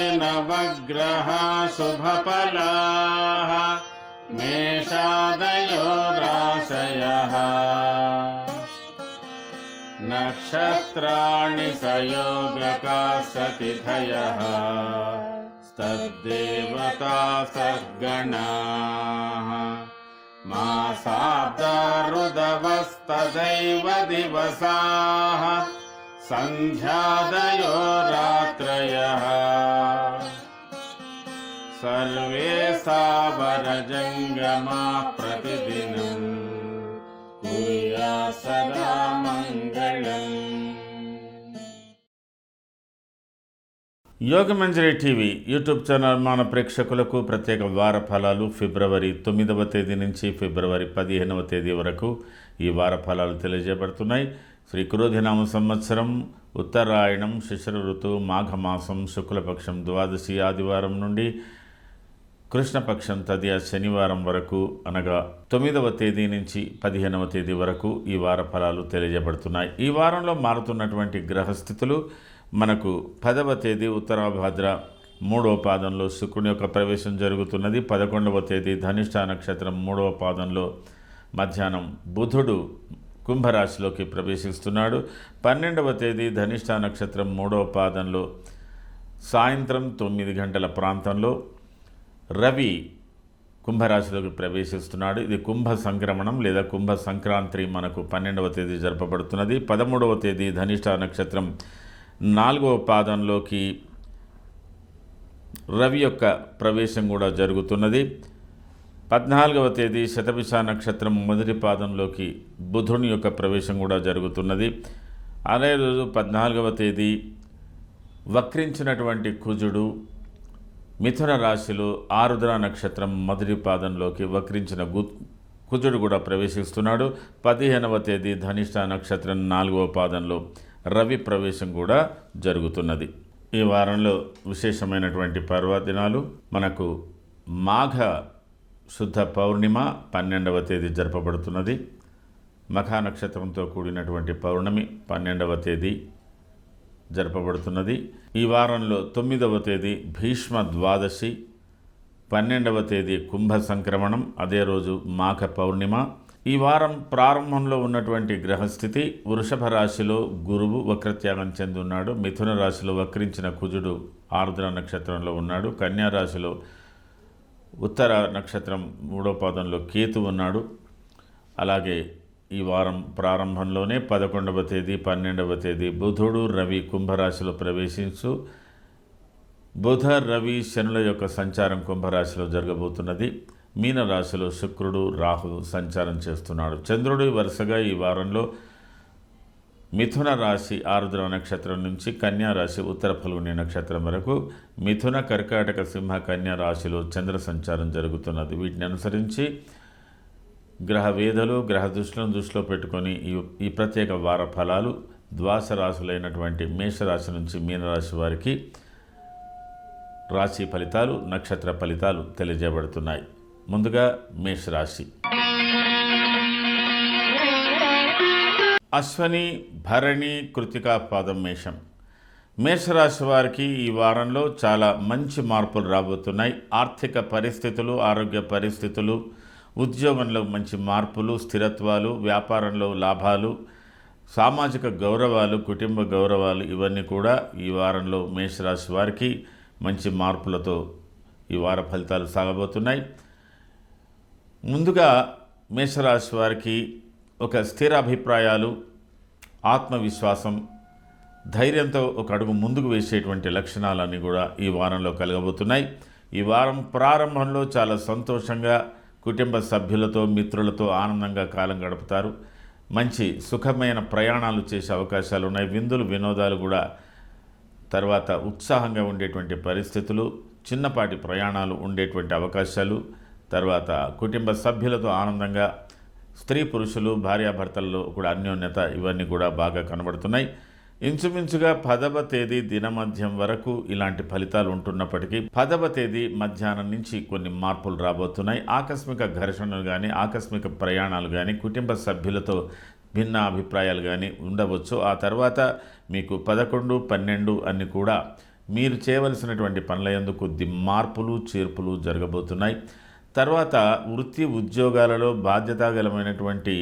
आदित्यादिनवग्रहा शुभफलाः मेषादयो राशयः नक्षत्राणि सयोगकाः सतिथयः तद्देवता सद्गणाः मासाब्दा ऋदवस्तदैव दिवसाः सन्ध्यादयो रात्रयः सर्वे सावरजङ्गमाः प्रतिदिनं कुर्यात् सदा मङ्गलम्। యోగమంజరి టీవీ యూట్యూబ్ ఛానల్ మన ప్రేక్షకులకు ప్రత్యేక వార ఫలాలు ఫిబ్రవరి 9వ తేదీ నుంచి ఫిబ్రవరి 15వ తేదీ వరకు ఈ వార ఫలాలు తెలియజేయబడుతున్నాయి. శ్రీ క్రోధినామ సంవత్సరం ఉత్తరాయణం శిశిర ఋతువు మాఘమాసం శుక్లపక్షం ద్వాదశి ఆదివారం నుండి కృష్ణపక్షం తదియ శనివారం వరకు అనగా 9వ తేదీ నుంచి 15వ తేదీ వరకు ఈ వార ఫలాలు తెలియజేయబడుతున్నాయి. ఈ వారంలో మారుతున్నటువంటి గ్రహస్థితులు మనకు 10వ తేదీ ఉత్తరాభాద్ర 3వ పాదంలో శుక్రుని యొక్క ప్రవేశం జరుగుతున్నది. 11వ తేదీ ధనిష్ఠ నక్షత్రం 3వ పాదంలో మధ్యాహ్నం బుధుడు కుంభరాశిలోకి ప్రవేశిస్తున్నాడు. 12వ తేదీ ధనిష్ఠ నక్షత్రం 3వ పాదంలో సాయంత్రం 9 గంటల ప్రాంతంలో రవి కుంభరాశిలోకి ప్రవేశిస్తున్నాడు. ఇది కుంభ సంక్రమణం లేదా కుంభ సంక్రాంతి మనకు 12వ తేదీ జరపబడుతున్నది. 13వ తేదీ ధనిష్ఠ నక్షత్రం 4వ పాదంలోకి రవి యొక్క ప్రవేశం కూడా జరుగుతున్నది. 14వ తేదీ శతభిష నక్షత్రం 1వ పాదంలోకి బుధుని యొక్క ప్రవేశం కూడా జరుగుతున్నది. అదే రోజు 14వ తేదీ వక్రించినటువంటి కుజుడు మిథున రాశిలో ఆరుద్ర నక్షత్రం 1వ పాదంలోకి వక్రించిన కుజుడు కూడా ప్రవేశిస్తున్నాడు. 15వ తేదీ ధనిష్ఠ నక్షత్రం 4వ పాదంలో రవి ప్రవేశం కూడా జరుగుతున్నది. ఈ వారంలో విశేషమైనటువంటి పర్వదినాలు మనకు మాఘ శుద్ధ పౌర్ణిమ 12వ తేదీ జరపబడుతున్నది. మఖా నక్షత్రంతో కూడినటువంటి పౌర్ణమి 12వ తేదీ జరపబడుతున్నది. ఈ వారంలో 9వ తేదీ భీష్మ ద్వాదశి, 12వ తేదీ కుంభ సంక్రమణం, అదే రోజు మాఘ పౌర్ణిమ. ఈ వారం ప్రారంభంలో ఉన్నటువంటి గ్రహస్థితి వృషభ రాశిలో గురువు వక్రత్యాగం చెంది ఉన్నాడు. మిథున రాశిలో వక్రించిన కుజుడు ఆరుద్ర నక్షత్రంలో ఉన్నాడు. కన్యా రాశిలో ఉత్తర నక్షత్రం 3వ పాదంలో కేతు ఉన్నాడు. అలాగే ఈ వారం ప్రారంభంలోనే 11వ తేదీ 12వ తేదీ బుధుడు రవి కుంభరాశిలో ప్రవేశించు బుధ రవి శనుల యొక్క సంచారం కుంభరాశిలో జరగబోతున్నది. మీనరాశిలో శుక్రుడు రాహు సంచారం చేస్తున్నాడు. చంద్రుడు వరుసగా ఈ వారంలో మిథున రాశి ఆరుద్ర నక్షత్రం నుంచి కన్యా రాశి ఉత్తర ఫల్గుని నక్షత్రం వరకు మిథున కర్కాటక సింహ కన్యా రాశిలో చంద్ర సంచారం జరుగుతున్నది. వీటిని అనుసరించి గ్రహ వేదలు గ్రహ దృష్టిలను దృష్టిలో పెట్టుకొని ఈ ప్రత్యేక వార ఫలాలు ద్వాదశ రాశులైనటువంటి మేషరాశి నుంచి మీనరాశి వారికి రాశి ఫలితాలు నక్షత్ర ఫలితాలు తెలియజేయబడుతున్నాయి. ముందుగా మేషరాశి. అశ్వని భరణి కృతికా పాదం మేషం. మేషరాశి వారికి ఈ వారంలో చాలా మంచి మార్పులు రాబోతున్నాయి. ఆర్థిక పరిస్థితులు, ఆరోగ్య పరిస్థితులు, ఉద్యోగంలో మంచి మార్పులు, స్థిరత్వాలు, వ్యాపారంలో లాభాలు, సామాజిక గౌరవాలు, కుటుంబ గౌరవాలు ఇవన్నీ కూడా ఈ వారంలో మేషరాశి వారికి మంచి మార్పులతో ఈ వార ఫలితాలు సాగబోతున్నాయి. ముందుగా మేషరాశి వారికి ఒక స్థిర అభిప్రాయాలు, ఆత్మవిశ్వాసం, ధైర్యంతో ఒక అడుగు ముందుకు వేసేటువంటి లక్షణాలన్నీ కూడా ఈ వారంలో కలగబోతున్నాయి. ఈ వారం ప్రారంభంలో చాలా సంతోషంగా కుటుంబ సభ్యులతో మిత్రులతో ఆనందంగా కాలం గడుపుతారు. మంచి సుఖమైన ప్రయాణాలు చేసే అవకాశాలు ఉన్నాయి. విందులు వినోదాలు కూడా తర్వాత ఉత్సాహంగా ఉండేటువంటి పరిస్థితులు, చిన్నపాటి ప్రయాణాలు ఉండేటువంటి అవకాశాలు, తర్వాత కుటుంబ సభ్యులతో ఆనందంగా స్త్రీ పురుషులు భార్యాభర్తల్లో కూడా అన్యోన్యత ఇవన్నీ కూడా బాగా కనబడుతున్నాయి. ఇంచుమించుగా 10వ తేదీ దినమధ్యం వరకు ఇలాంటి ఫలితాలు ఉంటున్నప్పటికీ 10వ తేదీ మధ్యాహ్నం నుంచి కొన్ని మార్పులు రాబోతున్నాయి. ఆకస్మిక ఘర్షణలు కానీ, ఆకస్మిక ప్రయాణాలు కానీ, కుటుంబ సభ్యులతో భిన్న అభిప్రాయాలు కానీ ఉండవచ్చు. ఆ తర్వాత మీకు 11, 12 అన్ని కూడా మీరు చేయవలసినటువంటి పనుల యందు కొద్ది మార్పులు చేర్పులు జరగబోతున్నాయి. తర్వాత వృత్తి ఉద్యోగాలలో బాధ్యతాగలమైనటువంటి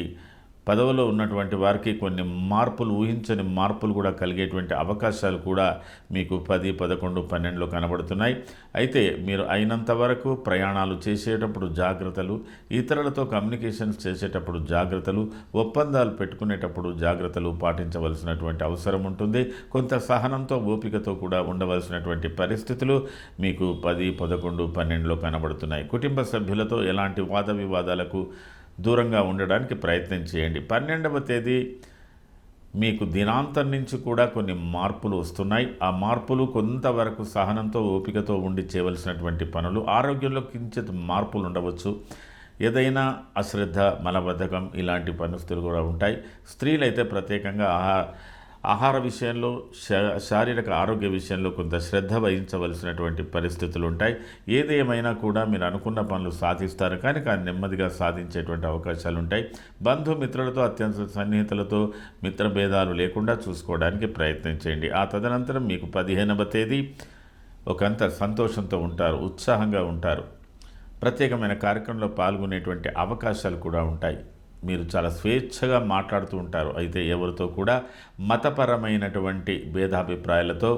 పదవిలో ఉన్నటువంటి వారికి కొన్ని మార్పులు, ఊహించని మార్పులు కూడా కలిగేటువంటి అవకాశాలు కూడా మీకు 10, 11, 12లో కనబడుతున్నాయి. అయితే మీరు అయినంత వరకు ప్రయాణాలు చేసేటప్పుడు జాగ్రత్తలు, ఇతరులతో కమ్యూనికేషన్స్ చేసేటప్పుడు జాగ్రత్తలు, ఒప్పందాలు పెట్టుకునేటప్పుడు జాగ్రత్తలు పాటించవలసినటువంటి అవసరం ఉంటుంది. కొంత సహనంతో, ఓపికతో కూడా ఉండవలసినటువంటి పరిస్థితులు మీకు 10, 11, 12లో కనబడుతున్నాయి. కుటుంబ సభ్యులతో ఎలాంటి వాద వివాదాలకు దూరంగా ఉండడానికి ప్రయత్నం చేయండి. 12వ తేదీ మీకు దినాంతం నుంచి కూడా కొన్ని మార్పులు వస్తున్నాయి. ఆ మార్పులు కొంతవరకు సహనంతో, ఓపికతో ఉండి చేయవలసినటువంటి పనులు. ఆరోగ్యంలో కించిత్ మార్పులు ఉండవచ్చు. ఏదైనా అశ్రద్ధ, మలబద్ధకం ఇలాంటి పరిస్థితులు కూడా ఉంటాయి. స్త్రీలైతే ప్రత్యేకంగా ఆహార విషయంలో, శారీరక ఆరోగ్య విషయంలో కొంత శ్రద్ధ వహించవలసినటువంటి పరిస్థితులు ఉంటాయి. ఏది ఏమైనా కూడా మీరు అనుకున్న పనులు సాధిస్తారు, కానీ నెమ్మదిగా సాధించేటువంటి అవకాశాలు ఉంటాయి. బంధుమిత్రులతో, అత్యంత సన్నిహితులతో మిత్రభేదాలు లేకుండా చూసుకోవడానికి ప్రయత్నం చేయండి. ఆ తదనంతరం మీకు 15వ తేదీ ఒకంత సంతోషంతో ఉంటారు, ఉత్సాహంగా ఉంటారు. ప్రత్యేకమైన కార్యక్రమంలో పాల్గొనేటువంటి అవకాశాలు కూడా ఉంటాయి. మీరు చాలా స్వేచ్ఛగా మాట్లాడుతూ ఉంటారు. అయితే ఎవరితో కూడా మతపరమైనటువంటి భేదాభిప్రాయాలతో,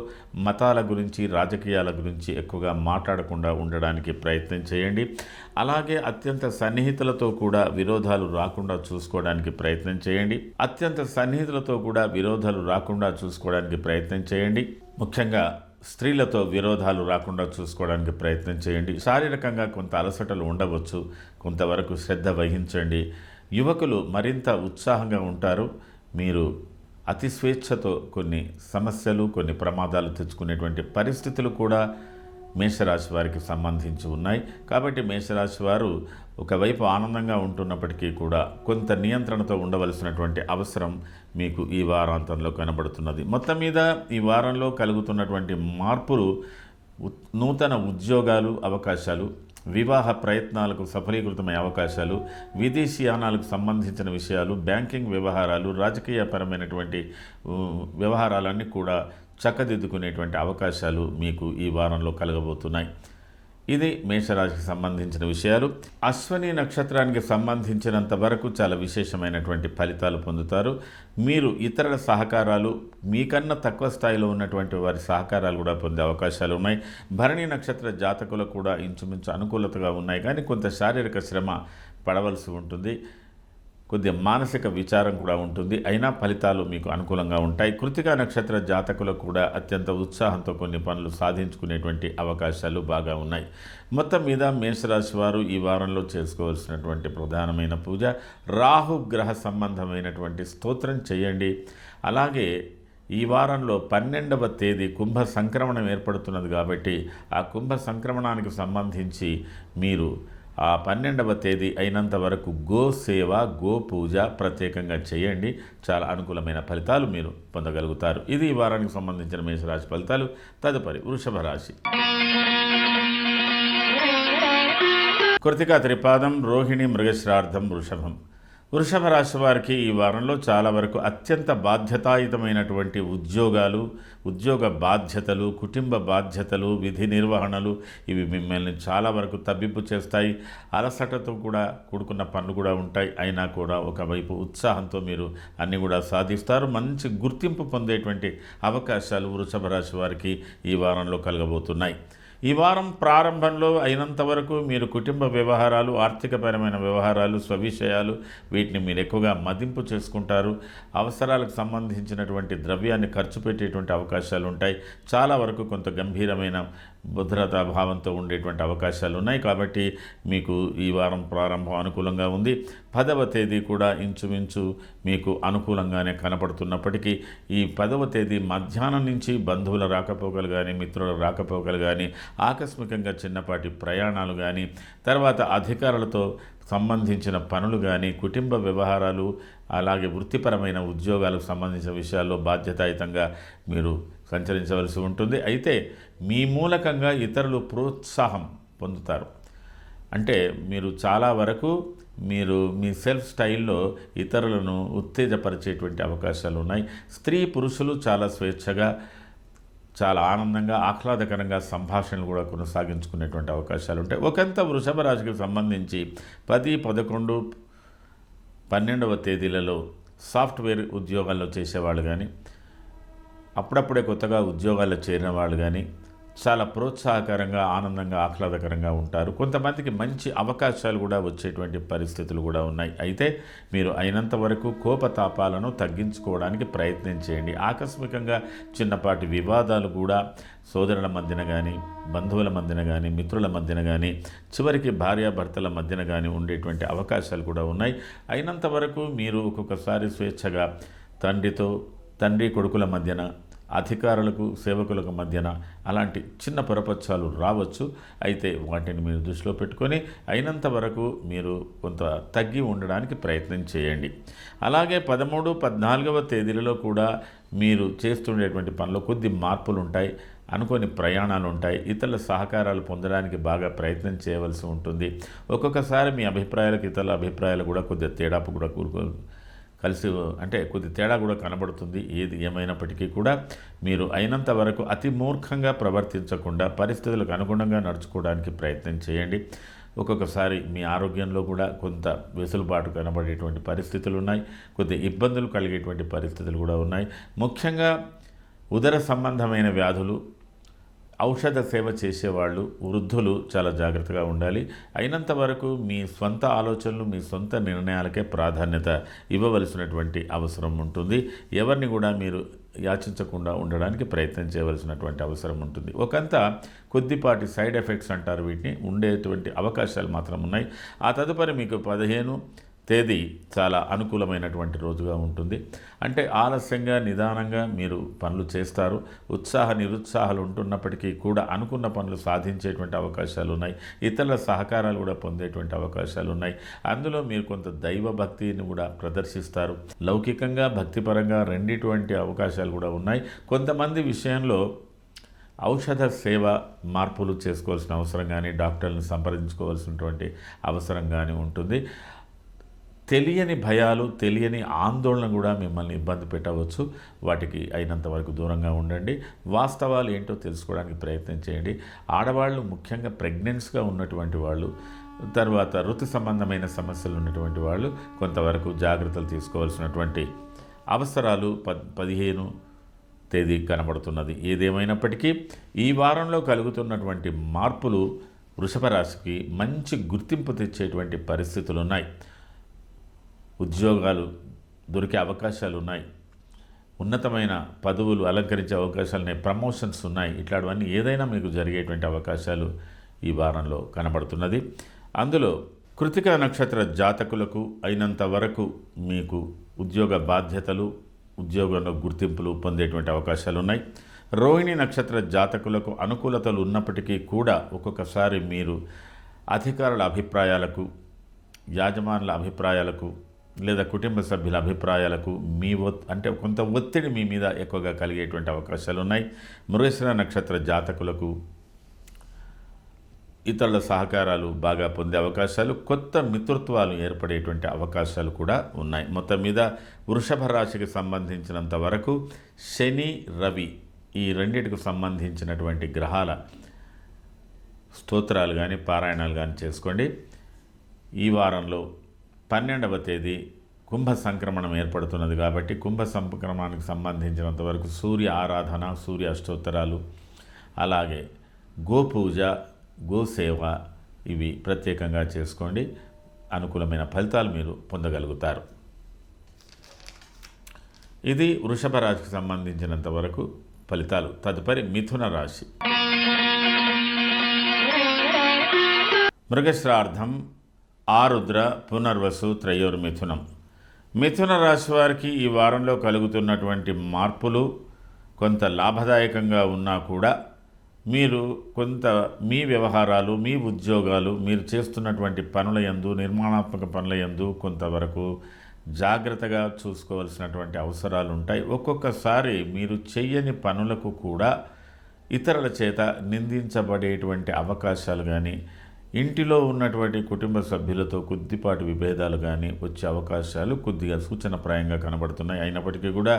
మతాల గురించి, రాజకీయాల గురించి ఎక్కువగా మాట్లాడకుండా ఉండడానికి ప్రయత్నం చేయండి. అలాగే అత్యంత సన్నిహితులతో కూడా విరోధాలు రాకుండా చూసుకోవడానికి ప్రయత్నం చేయండి. ముఖ్యంగా స్త్రీలతో విరోధాలు రాకుండా చూసుకోవడానికి ప్రయత్నం చేయండి. శారీరకంగా కొంత అలసటలు ఉండవచ్చు, కొంతవరకు శ్రద్ధ వహించండి. యువకులు మరింత ఉత్సాహంగా ఉంటారు. మీరు అతి స్వేచ్ఛతో కొన్ని సమస్యలు, కొన్ని ప్రమాదాలు తెచ్చుకునేటువంటి పరిస్థితులు కూడా మేషరాశి వారికి సంబంధించి ఉన్నాయి. కాబట్టి మేషరాశి వారు ఒకవైపు ఆనందంగా ఉంటున్నప్పటికీ కూడా కొంత నియంత్రణతో ఉండవలసినటువంటి అవసరం మీకు ఈ వారాంతంలో కనబడుతున్నది. మొత్తం మీద ఈ వారంలో కలుగుతున్నటువంటి మార్పులు నూతన ఉద్యోగాలు, అవకాశాలు, వివాహ ప్రయత్నాలకు సఫలీకృతమయ్యే అవకాశాలు, విదేశీయానాలకు సంబంధించిన విషయాలు, బ్యాంకింగ్ వ్యవహారాలు, రాజకీయపరమైనటువంటి వ్యవహారాలన్నీ కూడా చక్కదిద్దుకునేటువంటి అవకాశాలు మీకు ఈ వారంలో కలగబోతున్నాయి. ఇది మేషరాశికి సంబంధించిన విషయాలు. అశ్వని నక్షత్రానికి సంబంధించినంత వరకు చాలా విశేషమైనటువంటి ఫలితాలు పొందుతారు. మీరు ఇతరుల సహకారాలు, మీకన్నా తక్కువ స్థాయిలో ఉన్నటువంటి వారి సహకారాలు కూడా పొందే అవకాశాలు ఉన్నాయి. భరణి నక్షత్ర జాతకులకు కూడా ఇంచుమించు అనుకూలతగా ఉన్నాయి, కానీ కొంత శారీరక శ్రమ పడవలసి ఉంటుంది. కొద్దిగా మానసిక విచారం కూడా ఉంటుంది. అయినా ఫలితాలు మీకు అనుకూలంగా ఉంటాయి. కృతికా నక్షత్ర జాతకులకు కూడా అత్యంత ఉత్సాహంతో కొన్ని పనులు సాధించుకునేటువంటి అవకాశాలు బాగా ఉన్నాయి. మొత్తం మీద మేషరాశి వారు ఈ వారంలో చేసుకోవాల్సినటువంటి ప్రధానమైన పూజ రాహుగ్రహ సంబంధమైనటువంటి స్తోత్రం చేయండి. అలాగే ఈ వారంలో 12వ తేదీ కుంభ సంక్రమణం ఏర్పడుతున్నది కాబట్టి ఆ కుంభ సంక్రమణానికి సంబంధించి మీరు ఆ 12వ తేదీ అయినంత వరకు గోసేవ, గోపూజ ప్రత్యేకంగా చేయండి. చాలా అనుకూలమైన ఫలితాలు మీరు పొందగలుగుతారు. ఇది ఈ వారానికి సంబంధించిన మేషరాశి ఫలితాలు. తదుపరి వృషభ రాశి. కృతికా త్రిపాదం, రోహిణి, మృగశ్రార్థం, వృషభం. వృషభ రాశి వారికి ఈ వారంలో చాలా వరకు అత్యంత బాధ్యతాయుతమైనటువంటి ఉద్యోగ బాధ్యతలు, కుటుంబ బాధ్యతలు, విధి నిర్వహణలు ఇవి మిమ్మల్ని చాలా వరకు తబ్బిబ్బు చేస్తాయి. అలసటతో కూడా కూడుకున్న పనులు కూడా ఉంటాయి. అయినా కూడా ఒకవైపు ఉత్సాహంతో మీరు అన్నీ కూడా సాధిస్తారు. మంచి గుర్తింపు పొందేటువంటి అవకాశాలు వృషభ రాశి వారికి ఈ వారంలో కలగబోతున్నాయి. ఈ వారం ప్రారంభంలో అయినంత వరకు మీరు కుటుంబ వ్యవహారాలు, ఆర్థికపరమైన వ్యవహారాలు, స్వవిషయాలు వీటిని మీరు ఎక్కువగా మదింపు చేసుకుంటారు. అవసరాలకు సంబంధించినటువంటి ద్రవ్యాన్ని ఖర్చు పెట్టేటువంటి అవకాశాలు ఉంటాయి. చాలా వరకు కొంత గంభీరమైన భద్రతా భావంతో ఉండేటువంటి అవకాశాలు ఉన్నాయి. కాబట్టి మీకు ఈ వారం ప్రారంభం అనుకూలంగా ఉంది. 10వ తేదీ కూడా ఇంచుమించు మీకు అనుకూలంగానే కనపడుతున్నప్పటికీ ఈ 10వ తేదీ మధ్యాహ్నం నుంచి బంధువుల రాకపోకలు కానీ, మిత్రుల రాకపోకలు కానీ, ఆకస్మికంగా చిన్నపాటి ప్రయాణాలు కానీ, తర్వాత అధికారులతో సంబంధించిన పనులు కానీ, కుటుంబ వ్యవహారాలు, అలాగే వృత్తిపరమైన ఉద్యోగాలకు సంబంధించిన విషయాల్లో బాధ్యతాయుతంగా మీరు సంచరించవలసి ఉంటుంది. అయితే మీ మూలకంగా ఇతరులు ప్రోత్సాహం పొందుతారు. అంటే మీరు చాలా వరకు మీరు మీ సెల్ఫ్ స్టైల్లో ఇతరులను ఉత్తేజపరిచేటువంటి అవకాశాలు ఉన్నాయి. స్త్రీ పురుషులు చాలా స్వేచ్ఛగా, చాలా ఆనందంగా, ఆహ్లాదకరంగా సంభాషణలు కూడా కొనసాగించుకునేటువంటి అవకాశాలు ఉంటాయి. ఒకంత వృషభ రాశికి సంబంధించి 10, 11, 12వ తేదీలలో సాఫ్ట్వేర్ ఉద్యోగాల్లో చేసేవాళ్ళు కానీ, అప్పుడప్పుడే కొత్తగా ఉద్యోగాల్లో చేరిన వాళ్ళు కానీ చాలా ప్రోత్సాహకరంగా, ఆనందంగా, ఆహ్లాదకరంగా ఉంటారు. కొంతమందికి మంచి అవకాశాలు కూడా వచ్చేటువంటి పరిస్థితులు కూడా ఉన్నాయి. అయితే మీరు అయినంత వరకు కోపతాపాలను తగ్గించుకోవడానికి ప్రయత్నం చేయండి. ఆకస్మికంగా చిన్నపాటి వివాదాలు కూడా సోదరుల మధ్యన కానీ, బంధువుల మధ్యన కానీ, మిత్రుల మధ్యన కానీ, చివరికి భార్యాభర్తల మధ్యన కానీ ఉండేటువంటి అవకాశాలు కూడా ఉన్నాయి. అయినంత వరకు మీరు ఒక్కొక్కసారి స్వేచ్ఛగా తండ్రి కొడుకుల మధ్యన, అధికారులకు సేవకులకు మధ్యన అలాంటి చిన్న పొరపచ్చాలు రావచ్చు. అయితే వాటిని మీరు దృష్టిలో పెట్టుకొని అయినంత వరకు మీరు కొంత తగ్గి ఉండడానికి ప్రయత్నం చేయండి. అలాగే 13, 14వ తేదీలలో కూడా మీరు చేస్తుండేటువంటి పనిలో కొద్ది మార్పులు ఉంటాయి. అనుకోని ప్రయాణాలు ఉంటాయి. ఇతరుల సహకారాలు పొందడానికి బాగా ప్రయత్నం చేయవలసి ఉంటుంది. ఒక్కొక్కసారి మీ అభిప్రాయాలకు ఇతరుల అభిప్రాయాలు కూడా కొద్దిగా తేడా కూడా కలిసి అంటే కొద్ది తేడా కూడా కనబడుతుంది. ఏది ఏమైనప్పటికీ కూడా మీరు అయినంత వరకు అతి మూర్ఖంగా ప్రవర్తించకుండా పరిస్థితులకు అనుగుణంగా నడుచుకోవడానికి ప్రయత్నం చేయండి. ఒక్కొక్కసారి మీ ఆరోగ్యంలో కూడా కొంత వెసులుబాటు కనబడేటువంటి పరిస్థితులు ఉన్నాయి. కొద్ది ఇబ్బందులు కలిగేటువంటి పరిస్థితులు కూడా ఉన్నాయి. ముఖ్యంగా ఉదర సంబంధమైన వ్యాధులు, ఔషధ సేవ చేసేవాళ్ళు, వృద్ధులు చాలా జాగ్రత్తగా ఉండాలి. అయినంత వరకు మీ స్వంత ఆలోచనలు, మీ సొంత నిర్ణయాలకే ప్రాధాన్యత ఇవ్వవలసినటువంటి అవసరం ఉంటుంది. ఎవరిని కూడా మీరు యాచించకుండా ఉండడానికి ప్రయత్నం చేయవలసినటువంటి అవసరం ఉంటుంది. ఒకంత కొద్దిపాటి సైడ్ ఎఫెక్ట్స్ అంటారు వీటిని, ఉండేటువంటి అవకాశాలు మాత్రం ఉన్నాయి. ఆ తదుపరి మీకు 15 తేదీ చాలా అనుకూలమైనటువంటి రోజుగా ఉంటుంది. అంటే ఆలస్యంగా, నిదానంగా మీరు పనులు చేస్తారు. నిరుత్సాహాలు ఉంటున్నప్పటికీ కూడా అనుకున్న పనులు సాధించేటువంటి అవకాశాలు ఉన్నాయి. ఇతరుల సహకారాలు కూడా పొందేటువంటి అవకాశాలు ఉన్నాయి. అందులో మీరు కొంత దైవ భక్తిని కూడా ప్రదర్శిస్తారు. లౌకికంగా, భక్తిపరంగా రెండిటువంటి అవకాశాలు కూడా ఉన్నాయి. కొంతమంది విషయంలో ఔషధ సేవ మార్పులు చేసుకోవాల్సిన అవసరం కానీ, డాక్టర్లను సంప్రదించుకోవాల్సినటువంటి అవసరం కానీ ఉంటుంది. తెలియని భయాలు, తెలియని ఆందోళన కూడా మిమ్మల్ని ఇబ్బంది పెట్టవచ్చు. వాటికి అయినంత వరకు దూరంగా ఉండండి. వాస్తవాలు ఏంటో తెలుసుకోవడానికి ప్రయత్నం చేయండి. ఆడవాళ్ళు, ముఖ్యంగా ప్రెగ్నెన్స్గా ఉన్నటువంటి వాళ్ళు, తర్వాత ఋతు సంబంధమైన సమస్యలు ఉన్నటువంటి వాళ్ళు కొంతవరకు జాగ్రత్తలు తీసుకోవాల్సినటువంటి అవసరాలు 15 తేదీ కనబడుతున్నది. ఏదేమైనప్పటికీ ఈ వారంలో కలుగుతున్నటువంటి మార్పులు వృషభ రాశికి మంచి గుర్తింపు తెచ్చేటువంటి పరిస్థితులు ఉన్నాయి. ఉద్యోగాలు దొరికే అవకాశాలు ఉన్నాయి. ఉన్నతమైన పదవులు అలంకరించే అవకాశాలు ఉన్నాయి. ప్రమోషన్స్ ఉన్నాయి. ఇట్లాంటివన్నీ ఏదైనా మీకు జరిగేటువంటి అవకాశాలు ఈ వారంలో కనబడుతున్నది. అందులో కృతికా నక్షత్ర జాతకులకు అయినంత వరకు మీకు ఉద్యోగ బాధ్యతలు, ఉద్యోగంలో గుర్తింపులు పొందేటువంటి అవకాశాలు ఉన్నాయి. రోహిణి నక్షత్ర జాతకులకు అనుకూలతలు ఉన్నప్పటికీ కూడా ఒక్కొక్కసారి మీరు అధికారుల అభిప్రాయాలకు, యాజమానుల అభిప్రాయాలకు లేదా కుటుంబ సభ్యుల అభిప్రాయాలకు అంటే కొంత ఒత్తిడి మీ మీద ఎక్కువగా కలిగేటువంటి అవకాశాలు ఉన్నాయి. మృగశిర నక్షత్ర జాతకులకు ఇతరుల సహకారాలు బాగా పొందే అవకాశాలు, కొత్త మిత్రత్వాలు ఏర్పడేటువంటి అవకాశాలు కూడా ఉన్నాయి. మొత్తం మీద వృషభ రాశికి సంబంధించినంత వరకు శని, రవి ఈ రెండింటికి సంబంధించినటువంటి గ్రహాల స్తోత్రాలు కానీ, పారాయణాలు కానీ చేసుకోండి. ఈ వారంలో 12వ తేదీ కుంభ సంక్రమణం ఏర్పడుతున్నది కాబట్టి కుంభ సంక్రమణానికి సంబంధించినంత వరకు సూర్య ఆరాధన, సూర్య అష్టోత్తరాలు, అలాగే గోపూజ, గోసేవ ఇవి ప్రత్యేకంగా చేసుకోండి. అనుకూలమైన ఫలితాలు మీరు పొందగలుగుతారు. ఇది వృషభ రాశికి సంబంధించినంత వరకు ఫలితాలు. తదుపరి మిథున రాశి. మృగశ్రార్థం, ఆరుద్ర, పునర్వసు, త్రయోర్మిథునం. మిథున రాశి వారికి ఈ వారంలో కలుగుతున్నటువంటి మార్పులు కొంత లాభదాయకంగా ఉన్నా కూడా మీరు కొంత మీ వ్యవహారాలు, మీ ఉద్యోగాలు, మీరు చేస్తున్నటువంటి పనుల యందు, నిర్మాణాత్మక పనుల యందు కొంతవరకు జాగ్రత్తగా చూసుకోవాల్సినటువంటి అవసరాలు ఉంటాయి. ఒక్కొక్కసారి మీరు చెయ్యని పనులకు కూడా ఇతరుల చేత నిందించబడేటువంటి అవకాశాలు కానీ, ఇంటిలో ఉన్నటువంటి కుటుంబ సభ్యులతో కొద్దిపాటి విభేదాలు కానీ వచ్చే అవకాశాలు కొద్దిగా సూచనప్రాయంగా కనబడుతున్నాయి. అయినప్పటికీ కూడా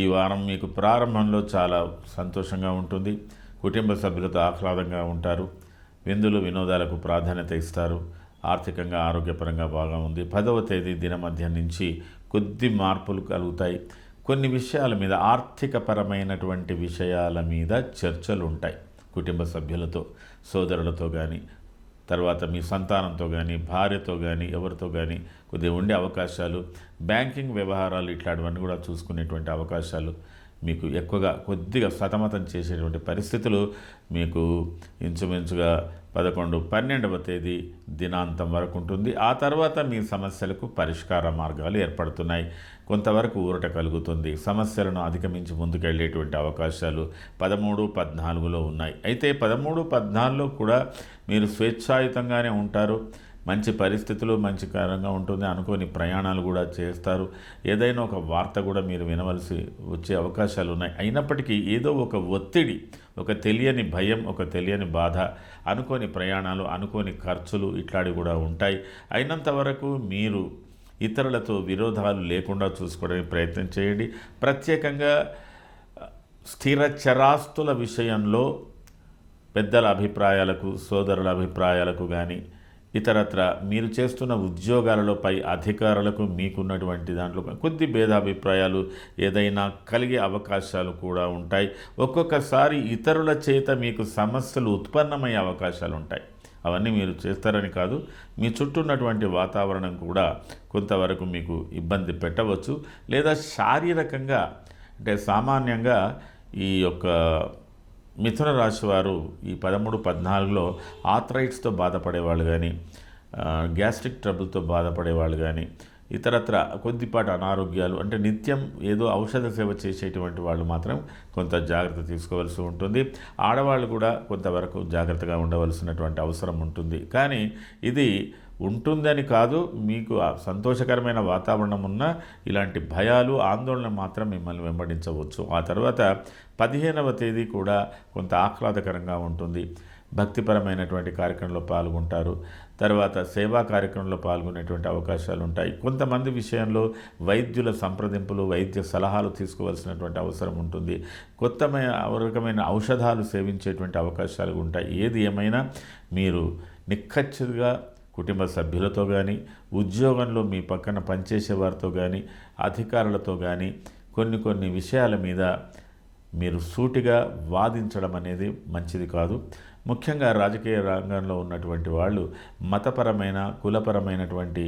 ఈ వారం మీకు ప్రారంభంలో చాలా సంతోషంగా ఉంటుంది. కుటుంబ సభ్యులతో ఆహ్లాదంగా ఉంటారు. విందులు వినోదాలకు ప్రాధాన్యత ఇస్తారు. ఆర్థికంగా ఆరోగ్యపరంగా బాగా ఉంది. 10వ తేదీ దినమధ్యం నుంచి కొద్ది మార్పులు కలుగుతాయి. కొన్ని విషయాల మీద, ఆర్థికపరమైనటువంటి విషయాల మీద చర్చలు ఉంటాయి. కుటుంబ సభ్యులతో, సోదరులతో కానీ, తర్వాత మీ సంతానంతో కానీ, భార్యతో కానీ, ఎవరితో కానీ కొద్దిగా ఉండే అవకాశాలు, బ్యాంకింగ్ వ్యవహారాలు ఇట్లాంటివన్నీ కూడా చూసుకునేటువంటి అవకాశాలు మీకు ఎక్కువగా కొద్దిగా సతమతం చేసేటువంటి పరిస్థితులు మీకు ఇంచుమించుగా 11, 12వ తేదీ దినాంతం వరకు ఉంటుంది. ఆ తర్వాత మీ సమస్యలకు పరిష్కార మార్గాలు ఏర్పడుతున్నాయి. కొంతవరకు ఊరట కలుగుతుంది. సమస్యలను అధిగమించి ముందుకెళ్ళేటువంటి అవకాశాలు 13, 14లో ఉన్నాయి. అయితే 13, 14లో కూడా మీరు స్వేచ్ఛాయుతంగానే ఉంటారు. మంచి పరిస్థితులు, మంచి కారంగా ఉంటుంది. అనుకోని ప్రయాణాలు కూడా చేస్తారు. ఏదైనా ఒక వార్త కూడా మీరు వినవలసి వచ్చే అవకాశాలు ఉన్నాయి. అయినప్పటికీ ఏదో ఒక ఒత్తిడి, ఒక తెలియని భయం, ఒక తెలియని బాధ, అనుకోని ప్రయాణాలు, అనుకోని ఖర్చులు ఇట్లాంటివి కూడా ఉంటాయి. అయినంత వరకు మీరు ఇతరులతో విరోధాలు లేకుండా చూసుకోవడానికి ప్రయత్నం చేయండి. ప్రత్యేకంగా స్థిర చరాస్తుల విషయంలో పెద్దల అభిప్రాయాలకు, సోదరుల అభిప్రాయాలకు కానీ, ఇతరత్ర మీరు చేస్తున్న ఉద్యోగాలలో పై అధికారులకు మీకున్నటువంటి దాంట్లో కొద్ది భేదాభిప్రాయాలు ఏదైనా కలిగే అవకాశాలు కూడా ఉంటాయి. ఒక్కొక్కసారి ఇతరుల చేత మీకు సమస్యలు ఉత్పన్నమయ్యే అవకాశాలు ఉంటాయి. అవన్నీ మీరు చేస్తారని కాదు, మీ చుట్టూ ఉన్నటువంటి వాతావరణం కూడా కొంతవరకు మీకు ఇబ్బంది పెట్టవచ్చు. లేదా శారీరకంగా, అంటే సామాన్యంగా ఈ యొక్క మిథున రాశి వారు ఈ 13, 14లో ఆర్థరైట్స్తో బాధపడేవాళ్ళు కానీ, గ్యాస్ట్రిక్ ట్రబుల్తో బాధపడేవాళ్ళు కానీ, ఇతరత్ర కొద్దిపాటి అనారోగ్యాలు, అంటే నిత్యం ఏదో ఔషధ సేవ చేసేటువంటి వాళ్ళు మాత్రం కొంత జాగ్రత్త తీసుకోవాల్సి ఉంటుంది. ఆడవాళ్ళు కూడా కొంతవరకు జాగ్రత్తగా ఉండవలసినటువంటి అవసరం ఉంటుంది. కానీ ఇది ఉంటుందని కాదు, మీకు సంతోషకరమైన వాతావరణం ఉన్న ఇలాంటి భయాలు, ఆందోళన మాత్రం మిమ్మల్ని వెంబడించవచ్చు. ఆ తర్వాత 15వ తేదీ కూడా కొంత ఆహ్లాదకరంగా ఉంటుంది. భక్తిపరమైనటువంటి కార్యక్రమంలో పాల్గొంటారు. తర్వాత సేవా కార్యక్రమంలో పాల్గొనేటువంటి అవకాశాలు ఉంటాయి. కొంతమంది విషయంలో వైద్యుల సంప్రదింపులు, వైద్య సలహాలు తీసుకోవాల్సినటువంటి అవసరం ఉంటుంది. కొత్త రకమైన ఔషధాలు సేవించేటువంటి అవకాశాలు ఉంటాయి. ఏది ఏమైనా మీరు నిక్కచ్చిగా కుటుంబ సభ్యులతో కానీ, ఉద్యోగంలో మీ పక్కన పనిచేసే వారితో కానీ, అధికారులతో కానీ కొన్ని విషయాల మీద మీరు సూటిగా వాదించడం అనేది మంచిది కాదు. ముఖ్యంగా రాజకీయ రంగంలో ఉన్నటువంటి వాళ్ళు మతపరమైన, కులపరమైనటువంటి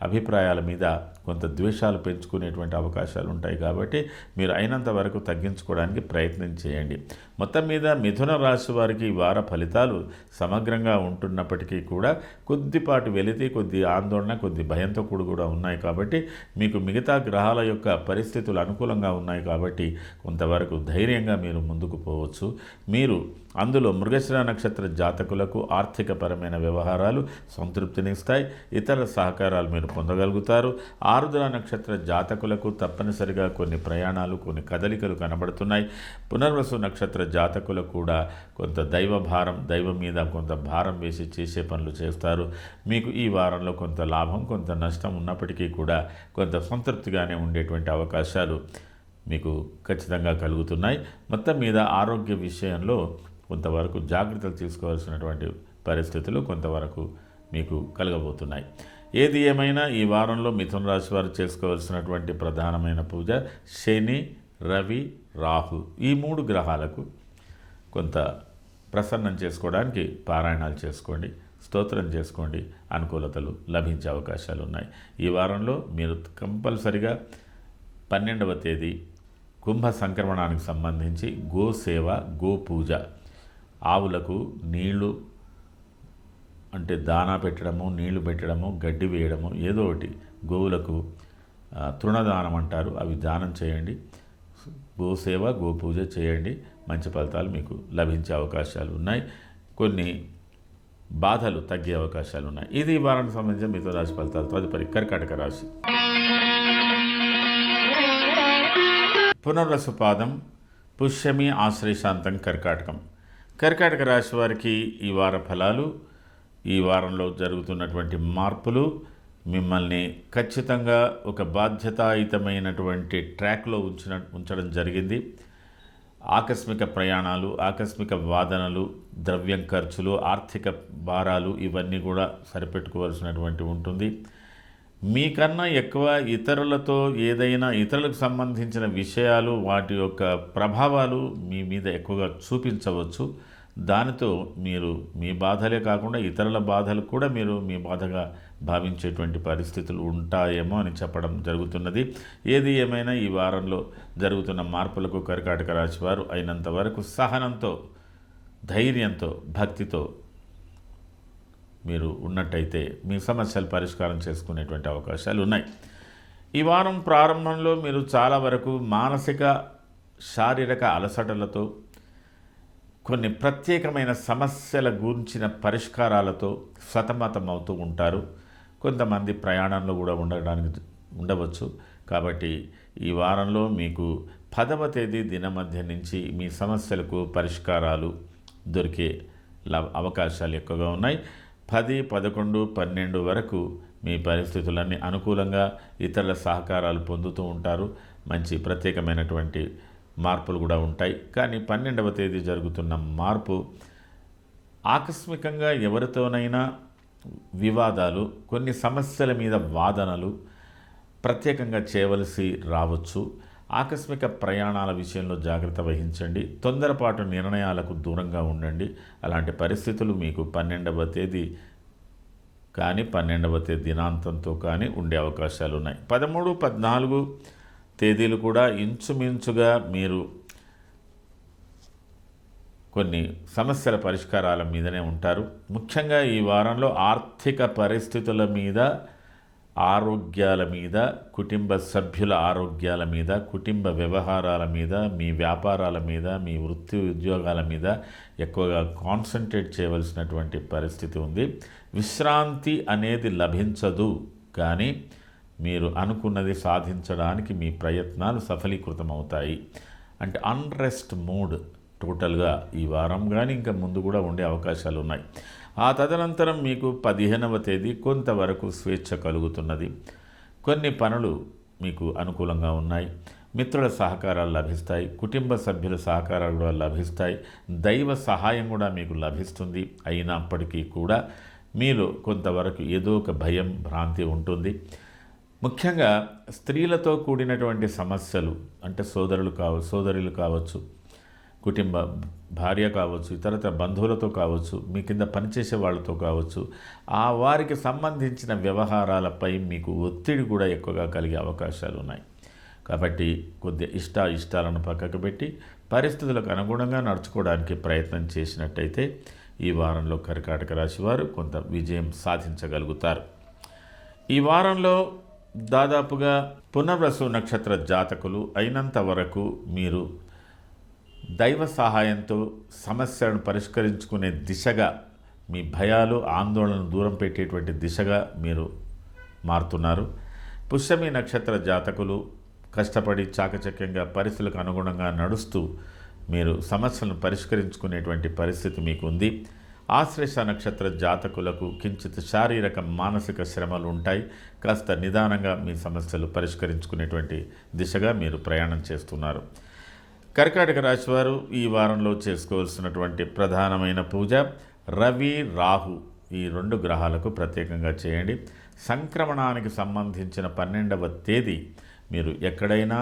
అభిప్రాయాల మీద కొంత ద్వేషాలు పెంచుకునేటువంటి అవకాశాలు ఉంటాయి. కాబట్టి మీరు అయినంత వరకు తగ్గించుకోవడానికి ప్రయత్నం చేయండి. మొత్తం మీద మిథున రాశి వారికి ఈ వార ఫలితాలు సమగ్రంగా ఉంటున్నప్పటికీ కూడా కొద్దిపాటి వెలితి, కొద్ది ఆందోళన, కొద్ది భయంతో కూడా ఉన్నాయి. కాబట్టి మీకు మిగతా గ్రహాల యొక్క పరిస్థితులు అనుకూలంగా ఉన్నాయి. కాబట్టి కొంతవరకు ధైర్యంగా మీరు ముందుకు పోవచ్చు. మీరు అందులో మృగశిర నక్షత్ర జాతకులకు ఆర్థికపరమైన వ్యవహారాలు సంతృప్తినిస్తాయి. ఇతర సహకారాలు మీరు పొందగలుగుతారు. ఆరుద్ర నక్షత్ర జాతకులకు తప్పనిసరిగా కొన్ని ప్రయాణాలు, కొన్ని కదలికలు కనబడుతున్నాయి. పునర్వసు నక్షత్ర జాతకులకు కూడా కొంత దైవ భారం, దైవం మీద కొంత భారం వేసి చేసే పనులు చేస్తారు. మీకు ఈ వారంలో కొంత లాభం, కొంత నష్టం ఉన్నప్పటికీ కూడా కొంత సంతృప్తిగానే ఉండేటువంటి అవకాశాలు మీకు ఖచ్చితంగా కలుగుతున్నాయి. మొత్తం మీద ఆరోగ్య విషయంలో కొంతవరకు జాగ్రత్తలు తీసుకోవాల్సినటువంటి పరిస్థితులు కొంతవరకు మీకు కలగబోతున్నాయి. ఏది ఏమైనా ఈ వారంలో మిథున రాశి వారు చేసుకోవాల్సినటువంటి ప్రధానమైన పూజ శని, రవి, రాహు ఈ 3 గ్రహాలకు కొంత ప్రసన్నం చేసుకోవడానికి పారాయణాలు చేసుకోండి, స్తోత్రం చేసుకోండి. అనుకూలతలు లభించే అవకాశాలు ఉన్నాయి. ఈ వారంలో మీరు కంపల్సరిగా 12వ తేదీ కుంభ సంక్రమణానికి సంబంధించి గోసేవ, గోపూజ, ఆవులకు నీళ్లు అంటే దానా పెట్టడము, నీళ్లు పెట్టడము, గడ్డి వేయడము, ఏదో ఒకటి గోవులకు తృణదానం అంటారు, అవి దానం చేయండి. గోసేవ, గోపూజ చేయండి. మంచి ఫలితాలు మీకు లభించే అవకాశాలు ఉన్నాయి. కొన్ని బాధలు తగ్గే అవకాశాలు ఉన్నాయి. ఇది ఈ వారానికి సంబంధించిన మిథున రాశి ఫలితాలు. తదుపరి కర్కాటక రాశి. పునర్వసు పాదం, పుష్యమి, ఆశ్లేషాంతం, కర్కాటకం. కర్కాటక రాశి వారికి ఈ వార ఫలాలు, ఈ వారంలో జరుగుతున్నటువంటి మార్పులు మిమ్మల్ని ఖచ్చితంగా ఒక బాధ్యతాయుతమైనటువంటి ట్రాక్లో ఉంచడం జరిగింది. ఆకస్మిక ప్రయాణాలు, ఆకస్మిక వాదనలు, ద్రవ్యం ఖర్చులు, ఆర్థిక భారాలు ఇవన్నీ కూడా సరిపెట్టుకోవాల్సినటువంటి ఉంటుంది. మీకన్నా ఎక్కువ ఇతరులతో ఏదైనా ఇతరులకు సంబంధించిన విషయాలు, వాటి యొక్క ప్రభావాలు మీ మీద ఎక్కువగా చూపించవచ్చు. దానితో మీరు మీ బాధలే కాకుండా ఇతరుల బాధలు కూడా మీరు మీ బాధగా భావించేటువంటి పరిస్థితులు ఉంటాయేమో అని చెప్పడం జరుగుతున్నది. ఏది ఏమైనా ఈ వారంలో జరుగుతున్న మార్పులకు కర్కాటక రాశి వారు అయినంత వరకు సహనంతో, ధైర్యంతో, భక్తితో మీరు ఉన్నట్టయితే మీ సమస్యలు పరిష్కారం చేసుకునేటువంటి అవకాశాలు ఉన్నాయి. ఈ వారం ప్రారంభంలో మీరు చాలా వరకు మానసిక, శారీరక అలసటలతో, కొన్ని ప్రత్యేకమైన సమస్యల గురించిన పరిష్కారాలతో సతమతమవుతూ ఉంటారు. కొంతమంది ప్రయాణంలో కూడా ఉండవచ్చు. కాబట్టి ఈ వారంలో మీకు 10వ తేదీ దినమధ్య నుంచి మీ సమస్యలకు పరిష్కారాలు దొరికే అవకాశాలు ఎక్కువగా ఉన్నాయి. 10, 11, 12 వరకు మీ పరిస్థితులన్నీ అనుకూలంగా ఇతరుల సహకారాలు పొందుతూ ఉంటారు. మంచి ప్రత్యేకమైనటువంటి మార్పులు కూడా ఉంటాయి. కానీ 12వ తేదీ జరుగుతున్న మార్పు ఆకస్మికంగా ఎవరితోనైనా వివాదాలు, కొన్ని సమస్యల మీద వాదనలు ప్రత్యేకంగా చేయవలసి రావచ్చు. ఆకస్మిక ప్రయాణాల విషయంలో జాగ్రత్త వహించండి. తొందరపాటు నిర్ణయాలకు దూరంగా ఉండండి. అలాంటి పరిస్థితులు మీకు 12వ తేదీ కానీ 12వ తేదీ దినాంతంతో కానీ ఉండే అవకాశాలు ఉన్నాయి. 13, 14 తేదీలు కూడా ఇంచుమించుగా మీరు కొన్ని సమస్యల పరిష్కారాల మీదనే ఉంటారు. ముఖ్యంగా ఈ వారంలో ఆర్థిక పరిస్థితుల మీద, ఆరోగ్యాల మీద, కుటుంబ సభ్యుల ఆరోగ్యాల మీద, కుటుంబ వ్యవహారాల మీద, మీ వ్యాపారాల మీద, మీ వృత్తి ఉద్యోగాల మీద ఎక్కువగా కాన్సన్ట్రేట్ చేయవలసినటువంటి పరిస్థితి ఉంది. విశ్రాంతి అనేది లభించదు, కానీ మీరు అనుకున్నది సాధించడానికి మీ ప్రయత్నాలు సఫలీకృతం అవుతాయి. అంటే అన్రెస్ట్ మూడ్ టోటల్గా ఈ వారం కానీ ఇంకా ముందు కూడా ఉండే అవకాశాలు ఉన్నాయి. ఆ తదనంతరం మీకు 15వ తేదీ కొంతవరకు స్వేచ్ఛ కలుగుతున్నది. కొన్ని పనులు మీకు అనుకూలంగా ఉన్నాయి. మిత్రుల సహకారాలు లభిస్తాయి. కుటుంబ సభ్యుల సహకారాలు కూడా లభిస్తాయి. దైవ సహాయం కూడా మీకు లభిస్తుంది. అయినప్పటికీ కూడా మీలో కొంతవరకు ఏదో ఒక భయం, భ్రాంతి ఉంటుంది. ముఖ్యంగా స్త్రీలతో కూడినటువంటి సమస్యలు, అంటే సోదరులు కావచ్చు, కుటుంబ భార్య కావచ్చు, ఇతరత బంధువులతో కావచ్చు, మీ కింద పనిచేసే వాళ్ళతో కావచ్చు, వారికి సంబంధించిన వ్యవహారాలపై మీకు ఒత్తిడి కూడా ఎక్కువగా కలిగే అవకాశాలు ఉన్నాయి. కాబట్టి కొద్దిగా ఇష్టాలను పక్కకు పెట్టి పరిస్థితులకు అనుగుణంగా నడుచుకోవడానికి ప్రయత్నం చేసినట్టయితే ఈ వారంలో కర్కాటక రాశి వారు కొంత విజయం సాధించగలుగుతారు. ఈ వారంలో దాదాపుగా పునర్వసు నక్షత్ర జాతకులు అయినంత వరకు మీరు దైవ సహాయంతో సమస్యలను పరిష్కరించుకునే దిశగా, మీ భయాలు, ఆందోళనను దూరం పెట్టేటువంటి దిశగా మీరు మారుతున్నారు. పుష్యమి నక్షత్ర జాతకులు కష్టపడి చాకచక్యంగా పరిస్థితులకు అనుగుణంగా నడుస్తూ మీరు సమస్యలను పరిష్కరించుకునేటువంటి పరిస్థితి మీకు ఉంది. ఆశ్లేష నక్షత్ర జాతకులకు కించిత్ శారీరక, మానసిక శ్రమలు ఉంటాయి. కాస్త నిదానంగా మీ సమస్యలు పరిష్కరించుకునేటువంటి దిశగా మీరు ప్రయాణం చేస్తున్నారు. కర్కాటక రాశి వారు ఈ వారంలో చేసుకోవాల్సినటువంటి ప్రధానమైన పూజ రవి, రాహు ఈ 2 గ్రహాలకు ప్రత్యేకంగా చేయండి. సంక్రమణానికి సంబంధించిన 12వ తేదీ మీరు ఎక్కడైనా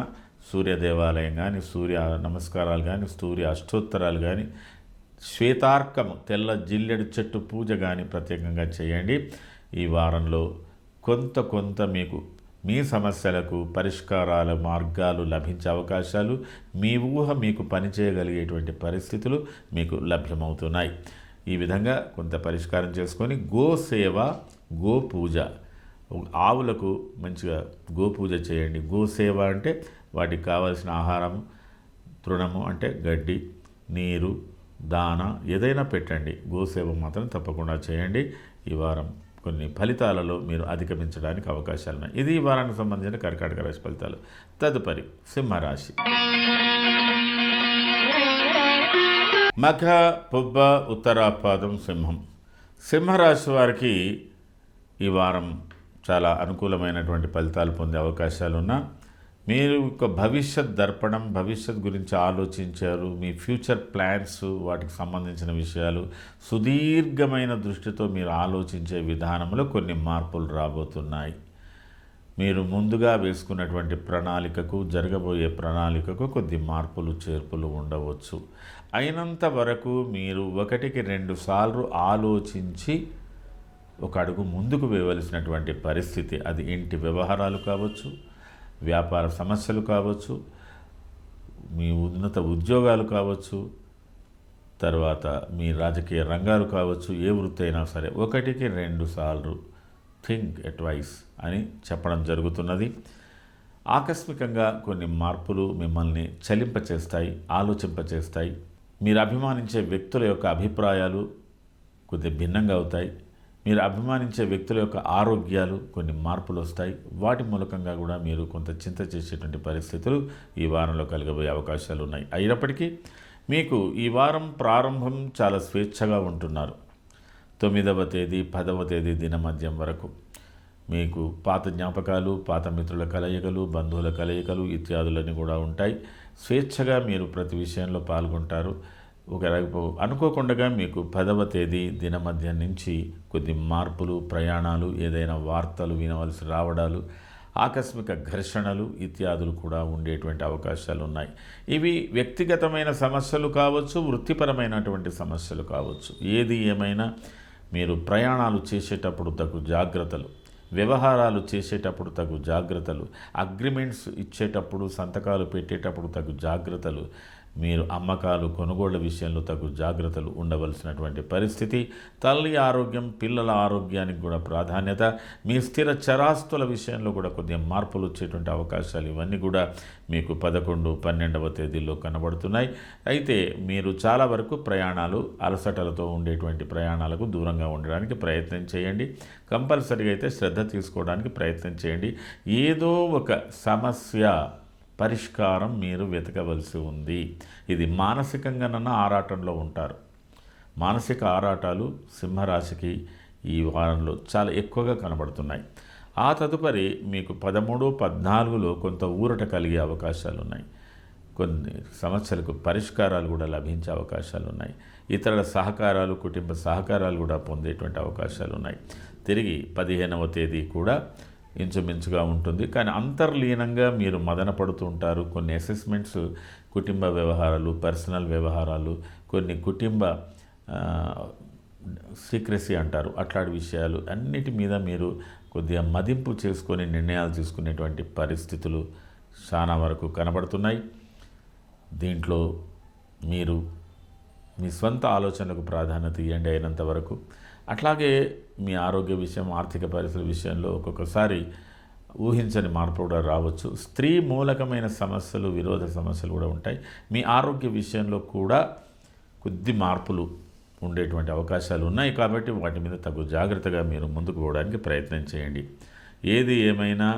సూర్య దేవాలయం కానీ, సూర్య నమస్కారాలు కానీ, సూర్య అష్టోత్తరాలు కానీ, శ్వేతార్కము తెల్ల జిల్లెడు చెట్టు పూజ కానీ ప్రత్యేకంగా చేయండి. ఈ వారంలో కొంత మీకు మీ సమస్యలకు పరిష్కారాల మార్గాలు లభించే అవకాశాలు, మీ ఊహ మీకు పనిచేయగలిగేటువంటి పరిస్థితులు మీకు లభ్యమవుతున్నాయి. ఈ విధంగా కొంత పరిష్కారం చేసుకొని గోసేవ, గోపూజ, ఆవులకు మంచిగా గోపూజ చేయండి. గోసేవ అంటే వాటికి కావాల్సిన ఆహారం, తృణము అంటే గడ్డి, నీరు, దాన ఏదైనా పెట్టండి. గోసేవ మాత్రం తప్పకుండా చేయండి. ఈ వారం కొన్ని ఫలితాలలో మీరు అధిగమించడానికి అవకాశాలు ఉన్నాయి. ఇది ఈ వారానికి సంబంధించిన కర్కాటక రాశి ఫలితాలు. తదుపరి సింహరాశి. మఖ, పుబ్బ, ఉత్తరాపాదం, సింహం. సింహరాశి వారికి ఈ వారం చాలా అనుకూలమైనటువంటి ఫలితాలు పొందే అవకాశాలున్నా మీరు ఒక భవిష్యత్ దర్పణం, భవిష్యత్ గురించి ఆలోచించారు. మీ ఫ్యూచర్ ప్లాన్స్, వాటికి సంబంధించిన విషయాలు సుదీర్ఘమైన దృష్టితో మీరు ఆలోచించే విధానంలో కొన్ని మార్పులు రాబోతున్నాయి. మీరు ముందుగా వేసుకున్నటువంటి ప్రణాళికకు, జరగబోయే ప్రణాళికకు కొద్ది మార్పులు చేర్పులు ఉండవచ్చు. అయినంత వరకు మీరు 1-2 సార్లు ఆలోచించి ఒక అడుగు ముందుకు వేయవలసినటువంటి పరిస్థితి. అది ఇంటి వ్యవహారాలు కావచ్చు, వ్యాపార సమస్యలు కావచ్చు, మీ ఉన్నత ఉద్యోగాలు కావచ్చు, తర్వాత మీ రాజకీయ రంగాలు కావచ్చు, ఏ వృత్తి అయినా సరే 1-2 సార్లు థింక్ అడ్వైస్ అని చెప్పడం జరుగుతున్నది. ఆకస్మికంగా కొన్ని మార్పులు మిమ్మల్ని చలింపచేస్తాయి, ఆలోచింపచేస్తాయి. మీరు అభిమానించే వ్యక్తుల యొక్క అభిప్రాయాలు కొద్ది భిన్నంగా అవుతాయి. మీరు అభిమానించే వ్యక్తుల యొక్క ఆరోగ్యాలు కొన్ని మార్పులు వస్తాయి. వాటి మూలకంగా కూడా మీరు కొంత చింత చేసేటువంటి పరిస్థితులు ఈ వారంలో కలగబోయే అవకాశాలు ఉన్నాయి. అయినప్పటికీ మీకు ఈ వారం ప్రారంభం చాలా స్వేచ్ఛగా ఉంటున్నారు. 9వ తేదీ 10వ తేదీ దినమధ్యం వరకు మీకు పాత జ్ఞాపకాలు, పాత మిత్రుల కలయికలు, బంధువుల కలయికలు ఇత్యాదులన్నీ కూడా ఉంటాయి. స్వేచ్ఛగా మీరు ప్రతి విషయంలో పాల్గొంటారు. అనుకోకుండా మీకు 10వ తేదీ దినమధ్యం నుంచి కొద్ది మార్పులు, ప్రయాణాలు, ఏదైనా వార్తలు వినవలసి రావడాలు, ఆకస్మిక ఘర్షణలు ఇత్యాదులు కూడా ఉండేటువంటి అవకాశాలు ఉన్నాయి. ఇవి వ్యక్తిగతమైన సమస్యలు కావచ్చు, వృత్తిపరమైనటువంటి సమస్యలు కావచ్చు. ఏది ఏమైనా మీరు ప్రయాణాలు చేసేటప్పుడు తగు జాగ్రత్తలు, వ్యవహారాలు చేసేటప్పుడు తగు జాగ్రత్తలు, అగ్రిమెంట్స్ ఇచ్చేటప్పుడు, సంతకాలు పెట్టేటప్పుడు తగు జాగ్రత్తలు, మీరు అమ్మకాలు, కొనుగోళ్ల విషయంలో తగు జాగ్రత్తలు ఉండవలసినటువంటి పరిస్థితి. తల్లి ఆరోగ్యం, పిల్లల ఆరోగ్యానికి కూడా ప్రాధాన్యత. మీ స్థిర చరాస్తుల విషయంలో కూడా కొద్దిగా మార్పులు వచ్చేటువంటి అవకాశాలు ఇవన్నీ కూడా మీకు 11, 12వ తేదీల్లో కనబడుతున్నాయి. అయితే మీరు చాలా వరకు ప్రయాణాలు, అలసటలతో ఉండేటువంటి ప్రయాణాలకు దూరంగా ఉండడానికి ప్రయత్నం చేయండి. కంపల్సరీగా అయితే శ్రద్ధ తీసుకోవడానికి ప్రయత్నం చేయండి. ఏదో ఒక సమస్య పరిష్కారం మీరు వెతకవలసి ఉంది. ఇది మానసికంగానన్నా ఆరాటంలో ఉంటారు. మానసిక ఆరాటాలు సింహరాశికి ఈ వారంలో చాలా ఎక్కువగా కనబడుతున్నాయి. ఆ తదుపరి మీకు 13, 14లో కొంత ఊరట కలిగే అవకాశాలు ఉన్నాయి. కొన్ని సమస్యలకు పరిష్కారాలు కూడా లభించే అవకాశాలు ఉన్నాయి. ఇతరుల సహకారాలు, కుటుంబ సహకారాలు కూడా పొందేటువంటి అవకాశాలు ఉన్నాయి. తిరిగి 15వ తేదీ కూడా ఇంచుమించుగా ఉంటుంది. కానీ అంతర్లీనంగా మీరు మదన పడుతూ ఉంటారు. కొన్ని అసెస్మెంట్స్, కుటుంబ వ్యవహారాలు, పర్సనల్ వ్యవహారాలు, కొన్ని కుటుంబ సీక్రెసీ అంటారు, అట్లాంటి విషయాలు అన్నిటి మీద మీరు కొద్దిగా మదింపు చేసుకొని నిర్ణయాలు తీసుకునేటువంటి పరిస్థితులు చాలా వరకు కనబడుతున్నాయి. దీంట్లో మీరు మీ స్వంత ఆలోచనలకు ప్రాధాన్యత ఇవ్వండి అయినంత వరకు. అట్లాగే మీ ఆరోగ్య విషయం, ఆర్థిక పరిస్థితుల విషయంలో ఒక్కొక్కసారి ఊహించని మార్పు కూడా రావచ్చు. స్త్రీ మూలకమైన సమస్యలు, విరోధ సమస్యలు కూడా ఉంటాయి. మీ ఆరోగ్య విషయంలో కూడా కొద్ది మార్పులు ఉండేటువంటి అవకాశాలు ఉన్నాయి. కాబట్టి వాటి మీద తగు జాగ్రత్తగా మీరు ముందుకు పోవడానికి ప్రయత్నం చేయండి. ఏది ఏమైనా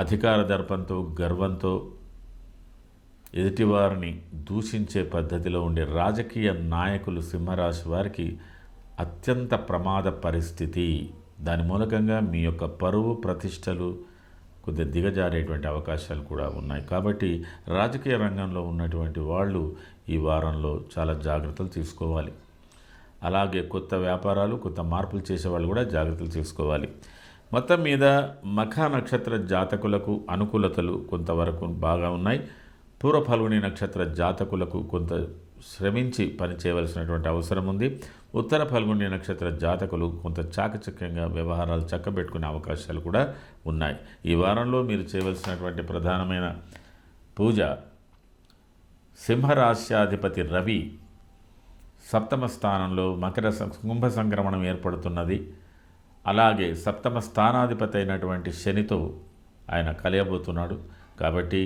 అధికార దర్పంతో, గర్వంతో ఎదుటివారిని దూషించే పద్ధతిలో ఉండే రాజకీయ నాయకులు సింహరాశి వారికి అత్యంత ప్రమాద పరిస్థితి. దాని మూలకంగా మీ యొక్క పరువు, ప్రతిష్టలు కొద్దిగా దిగజారేటువంటి అవకాశాలు కూడా ఉన్నాయి. కాబట్టి రాజకీయ రంగంలో ఉన్నటువంటి వాళ్ళు ఈ వారంలో చాలా జాగ్రత్తలు తీసుకోవాలి. అలాగే కొత్త వ్యాపారాలు, కొత్త మార్పులు చేసేవాళ్ళు కూడా జాగ్రత్తలు తీసుకోవాలి. మొత్తం మీద మఖ నక్షత్ర జాతకులకు అనుకూలతలు కొంతవరకు బాగా ఉన్నాయి. పూర్వ ఫల్గుని నక్షత్ర జాతకులకు కొంత శ్రమించి పనిచేయవలసినటువంటి అవసరం ఉంది. ఉత్తర ఫల్గుని నక్షత్ర జాతకులు కొంత చాకచక్యంగా వ్యవహారాలు చక్కబెట్టుకునే అవకాశాలు కూడా ఉన్నాయి. ఈ వారంలో మీరు చేయవలసినటువంటి ప్రధానమైన పూజ సింహరాశ్యాధిపతి రవి సప్తమ స్థానంలో కుంభ సంక్రమణం ఏర్పడుతున్నది. అలాగే సప్తమ స్థానాధిపతి అయినటువంటి శనితో ఆయన కలియబోతున్నాడు. కాబట్టి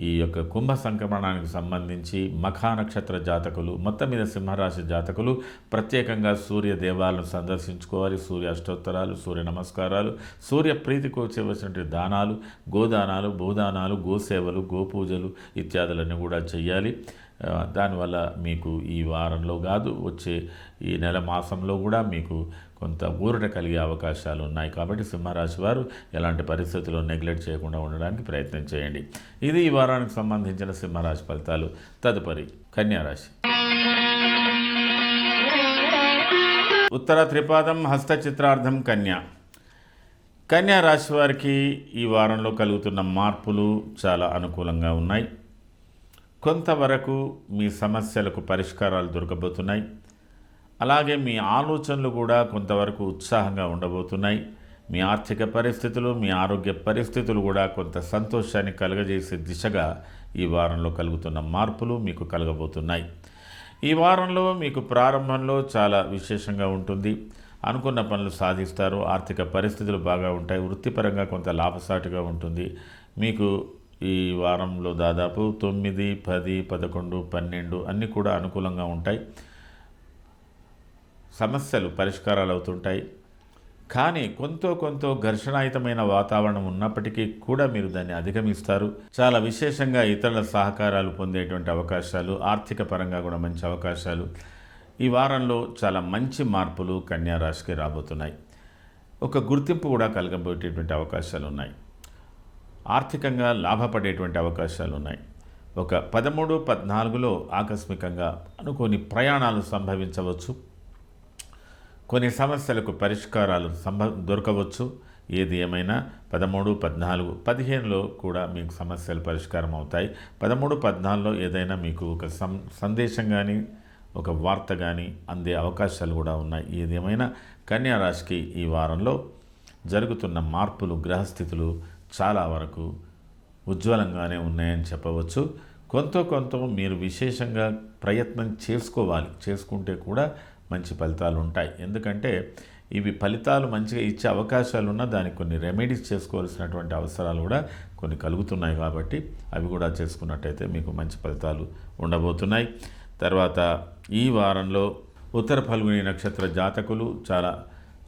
ఈ యొక్క కుంభ సంక్రమణానికి సంబంధించి మఖా నక్షత్ర జాతకులు, మొత్తం మీద సింహరాశి జాతకులు ప్రత్యేకంగా సూర్య దేవాలను సందర్శించుకోవాలి. సూర్య అష్టోత్తరాలు, సూర్య నమస్కారాలు, సూర్య ప్రీతికి వచ్చేవలసినటువంటి దానాలు, గోదానాలు, భూదానాలు, గోసేవలు, గోపూజలు ఇత్యాదులన్నీ కూడా చెయ్యాలి. దానివల్ల మీకు ఈ వారంలో కాదు, వచ్చే ఈ నెల మాసంలో కూడా మీకు కొంత ఊరట కలిగే అవకాశాలు ఉన్నాయి. కాబట్టి సింహరాశి వారు ఎలాంటి పరిస్థితుల్లో నెగ్లెక్ట్ చేయకుండా ఉండడానికి ప్రయత్నం చేయండి. ఇది ఈ వారానికి సంబంధించిన సింహరాశి ఫలితాలు. తదుపరి కన్యారాశి. ఉత్తర త్రిపాదం, హస్త చిత్రార్థం కన్యా రాశి వారికి ఈ వారంలో కలుగుతున్న మార్పులు చాలా అనుకూలంగా ఉన్నాయి. కొంతవరకు మీ సమస్యలకు పరిష్కారాలు దొరకబోతున్నాయి. అలాగే మీ ఆలోచనలు కూడా కొంతవరకు ఉత్సాహంగా ఉండబోతున్నాయి. మీ ఆర్థిక పరిస్థితులు, మీ ఆరోగ్య పరిస్థితులు కూడా కొంత సంతోషాన్ని కలుగజేసే దిశగా ఈ వారంలో కలుగుతున్న మార్పులు మీకు కలగబోతున్నాయి. ఈ వారంలో మీకు ప్రారంభంలో చాలా విశేషంగా ఉంటుంది. అనుకున్న పనులు సాధిస్తారు. ఆర్థిక పరిస్థితులు బాగా ఉంటాయి. వృత్తిపరంగా కొంత లాభసాటిగా ఉంటుంది. మీకు ఈ వారంలో దాదాపు 9, 10, 11, 12 అన్నీ కూడా అనుకూలంగా ఉంటాయి. సమస్యలు పరిష్కారాలు అవుతుంటాయి. కానీ కొంత ఘర్షణాయుతమైన వాతావరణం ఉన్నప్పటికీ కూడా మీరు దాన్ని అధిగమిస్తారు. చాలా విశేషంగా ఇతరుల సహకారాలు పొందేటువంటి అవకాశాలు, ఆర్థిక పరంగా కూడా మంచి అవకాశాలు, ఈ వారంలో చాలా మంచి మార్పులు కన్యా రాశికి రాబోతున్నాయి. ఒక గుర్తింపు కూడా కలగబోయేటటువంటి అవకాశాలు ఉన్నాయి. ఆర్థికంగా లాభపడేటువంటి అవకాశాలు ఉన్నాయి. ఒక 13, 14లో ఆకస్మికంగా అనుకోని ప్రయాణాలు సంభవించవచ్చు. కొన్ని సమస్యలకు పరిష్కారాలు దొరకవచ్చు. ఏది ఏమైనా 13, 14, 15లో కూడా మీకు సమస్యలు పరిష్కారం అవుతాయి. 13, 14లో ఏదైనా మీకు ఒక సందేశం కానీ, ఒక వార్త కానీ అందే అవకాశాలు కూడా ఉన్నాయి. ఏది ఏమైనా కన్యా రాశికి ఈ వారంలో జరుగుతున్న మార్పులు, గ్రహస్థితులు చాలా వరకు ఉజ్వలంగానే ఉన్నాయని చెప్పవచ్చు. కొంత మీరు విశేషంగా ప్రయత్నం చేసుకోవాలి. చేసుకుంటే కూడా మంచి ఫలితాలు ఉంటాయి. ఎందుకంటే ఇవి ఫలితాలు మంచిగా ఇచ్చే అవకాశాలు ఉన్నా దానికి కొన్ని రెమెడీస్ చేసుకోవాల్సినటువంటి అవసరాలు కూడా కొన్ని కలుగుతున్నాయి. కాబట్టి అవి కూడా చేసుకున్నట్టయితే మీకు మంచి ఫలితాలు ఉండబోతున్నాయి. తర్వాత ఈ వారంలో ఉత్తర ఫల్గుని నక్షత్ర జాతకులు చాలా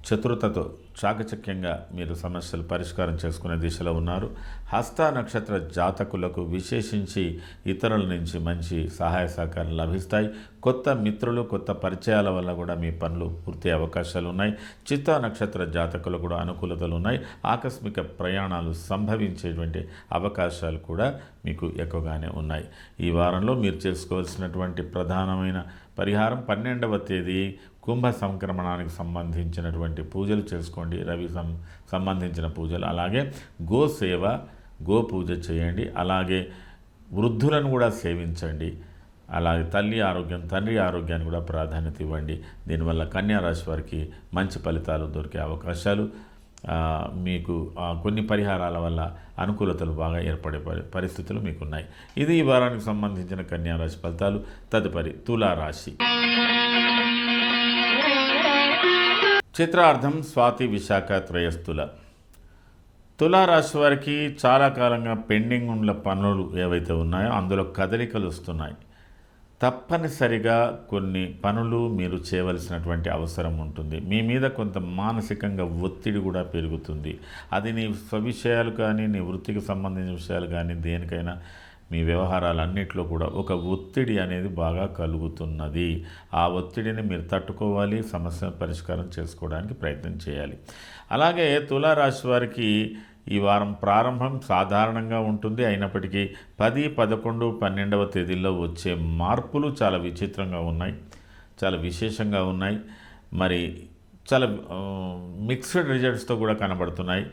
చతురతతో చాకచక్యంగా మీరు సమస్యలు పరిష్కారం చేసుకునే దిశలో ఉన్నారు. హస్త నక్షత్ర జాతకులకు విశేషించి ఇతరుల నుంచి మంచి సహాయ సహకారం లభిస్తాయి. కొత్త మిత్రులు, కొత్త పరిచయాల వల్ల కూడా మీ పనులు పూర్తి అవకాశాలు ఉన్నాయి. చిత్తా నక్షత్ర జాతకులు కూడా అనుకూలతలు ఉన్నాయి. ఆకస్మిక ప్రయాణాలు సంభవించేటువంటి అవకాశాలు కూడా మీకు ఎక్కువగానే ఉన్నాయి. ఈ వారంలో మీరు చేసుకోవాల్సినటువంటి ప్రధానమైన పరిహారం 12వ తేదీ కుంభ సంక్రమణానికి సంబంధించినటువంటి పూజలు చేసుకోండి. రవి సంబంధించిన పూజలు, అలాగే గోసేవ, గోపూజ చేయండి. అలాగే వృద్ధులను కూడా సేవించండి. అలాగే తల్లి ఆరోగ్యం, తండ్రి ఆరోగ్యాన్ని కూడా ప్రాధాన్యత ఇవ్వండి. దీనివల్ల కన్యా రాశి వారికి మంచి ఫలితాలు దొరికే అవకాశాలు, మీకు కొన్ని పరిహారాల వల్ల అనుకూలతలు బాగా ఏర్పడే పరిస్థితులు మీకున్నాయి. ఇది ఈ వారానికి సంబంధించిన కన్యా రాశి ఫలితాలు. తదుపరి తులారాశి. చిత్రార్థం, స్వాతి, విశాఖ, త్రయస్థుల. తులారాశి వారికి చాలా కాలంగా పెండింగ్ ఉన్న పనులు ఏవైతే ఉన్నాయో అందులో కదలికలు వస్తున్నాయి. తప్పనిసరిగా కొన్ని పనులు మీరు చేయవలసినటువంటి అవసరం ఉంటుంది. మీ మీద కొంత మానసికంగా ఒత్తిడి కూడా పెరుగుతుంది. అది నీ స్వవిషయాలు కానీ, నీ వృత్తికి సంబంధించిన విషయాలు కానీ, దేనికైనా మీ వ్యవహారాలన్నింటిలో కూడా ఒక ఒత్తిడి అనేది బాగా కలుగుతున్నది. ఆ ఒత్తిడిని మీరు తట్టుకోవాలి, సమస్య పరిష్కారం చేసుకోవడానికి ప్రయత్నం చేయాలి. అలాగే తులారాశి వారికి ఈ వారం ప్రారంభం సాధారణంగా ఉంటుంది. అయినప్పటికీ 10, 11, 12వ తేదీల్లో వచ్చే మార్పులు చాలా విచిత్రంగా ఉన్నాయి, చాలా విశేషంగా ఉన్నాయి. మరి చాలా మిక్స్డ్ రిజల్ట్స్తో కూడా కనబడుతున్నాయి.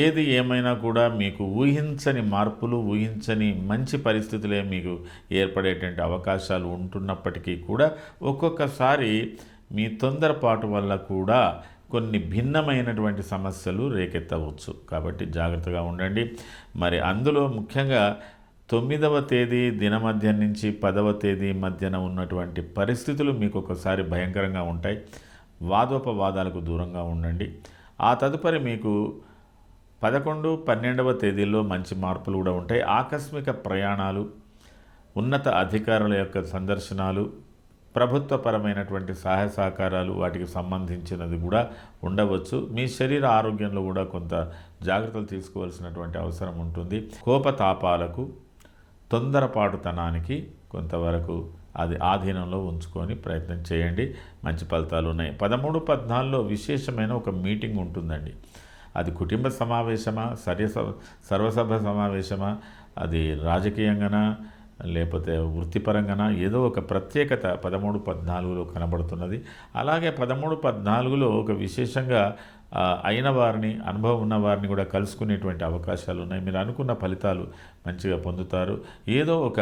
ఏది ఏమైనా కూడా మీకు ఊహించని మార్పులు, ఊహించని మంచి పరిస్థితులే మీకు ఏర్పడేటువంటి అవకాశాలు ఉంటున్నప్పటికీ కూడా ఒక్కొక్కసారి మీ తొందరపాటు వల్ల కూడా కొన్ని భిన్నమైనటువంటి సమస్యలు రేకెత్తవచ్చు. కాబట్టి జాగ్రత్తగా ఉండండి. మరి అందులో ముఖ్యంగా 9వ తేదీ దినమధ్యం నుంచి 10వ తేదీ మధ్యన ఉన్నటువంటి పరిస్థితులు మీకు ఒకసారి భయంకరంగా ఉంటాయి. వాదోపవాదాలకు దూరంగా ఉండండి. ఆ తదుపరి మీకు 11, 12వ తేదీల్లో మంచి మార్పులు కూడా ఉంటాయి. ఆకస్మిక ప్రయాణాలు, ఉన్నత అధికారుల యొక్క సందర్శనాలు, ప్రభుత్వపరమైనటువంటి సహాయ సహకారాలు వాటికి సంబంధించినది కూడా ఉండవచ్చు. మీ శరీర ఆరోగ్యంలో కూడా కొంత జాగ్రత్తలు తీసుకోవాల్సినటువంటి అవసరం ఉంటుంది. కోపతాపాలకు, తొందరపాటుతనానికి కొంతవరకు అది ఆధీనంలో ఉంచుకొని ప్రయత్నం చేయండి. మంచి ఫలితాలు ఉన్నాయి. 13, 14లో విశేషమైన ఒక మీటింగ్ ఉంటుందండి. అది కుటుంబ సమావేశమా, సర్వసభ సమావేశమా, అది రాజకీయంగానా లేకపోతే వృత్తిపరంగానా, ఏదో ఒక ప్రత్యేకత 13, 14లో కనబడుతున్నది. అలాగే 13, 14లో ఒక విశేషంగా అయిన వారిని, అనుభవం ఉన్న వారిని కూడా కలుసుకునేటువంటి అవకాశాలు ఉన్నాయి. మీరు అనుకున్న ఫలితాలు మంచిగా పొందుతారు. ఏదో ఒక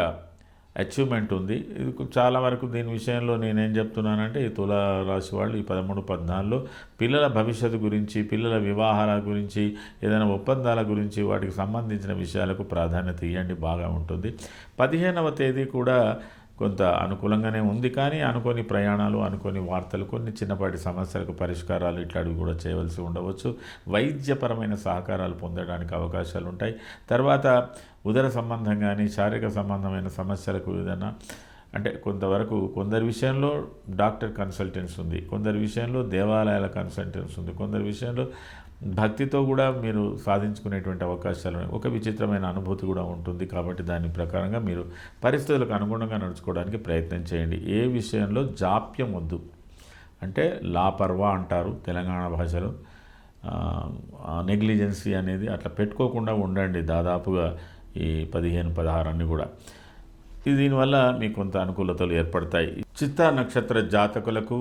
అచీవ్మెంట్ ఉంది. ఇది చాలా వరకు దీని విషయంలో నేనేం చెప్తున్నానంటే, ఈ తులా రాశి వాళ్ళు ఈ 13, 14లో పిల్లల భవిష్యత్తు గురించి, పిల్లల వివాహాల గురించి, ఏదైనా ఒప్పందాల గురించి వాటికి సంబంధించిన విషయాలకు ప్రాధాన్యత ఇవ్వండి, బాగా ఉంటుంది. 15వ తేదీ కూడా కొంత అనుకూలంగానే ఉంది. కానీ అనుకోని ప్రయాణాలు, అనుకోని వార్తలు, కొన్ని చిన్నపాటి సమస్యలకు పరిష్కారాలు ఇట్లాంటివి కూడా చేయవలసి ఉండవచ్చు. వైద్యపరమైన సహకారాలు పొందడానికి అవకాశాలు ఉంటాయి. తర్వాత ఉదర సంబంధం కానీ శారీరక సంబంధమైన సమస్యలకు ఏదైనా అంటే కొంతవరకు కొందరి విషయంలో డాక్టర్ కన్సల్టెన్స్ ఉంది, కొందరి విషయంలో దేవాలయాల కన్సల్టెన్స్ ఉంది, కొందరి విషయంలో భక్తితో కూడా మీరు సాధించుకునేటువంటి అవకాశాలు ఉన్నాయి. ఒక విచిత్రమైన అనుభూతి కూడా ఉంటుంది. కాబట్టి దాని ప్రకారంగా మీరు పరిస్థితులకు అనుగుణంగా నడుచుకోవడానికి ప్రయత్నం చేయండి. ఏ విషయంలో జాప్యం వద్దు. అంటే లాపర్వా అంటారు తెలంగాణ భాషలో. నెగ్లిజెన్సీ అనేది అట్లా పెట్టుకోకుండా ఉండండి. దాదాపుగా ఈ 15, 16 అన్నీ కూడా దీనివల్ల మీకు కొంత అనుకూలతలు ఏర్పడతాయి. చిత్తా నక్షత్ర జాతకులకు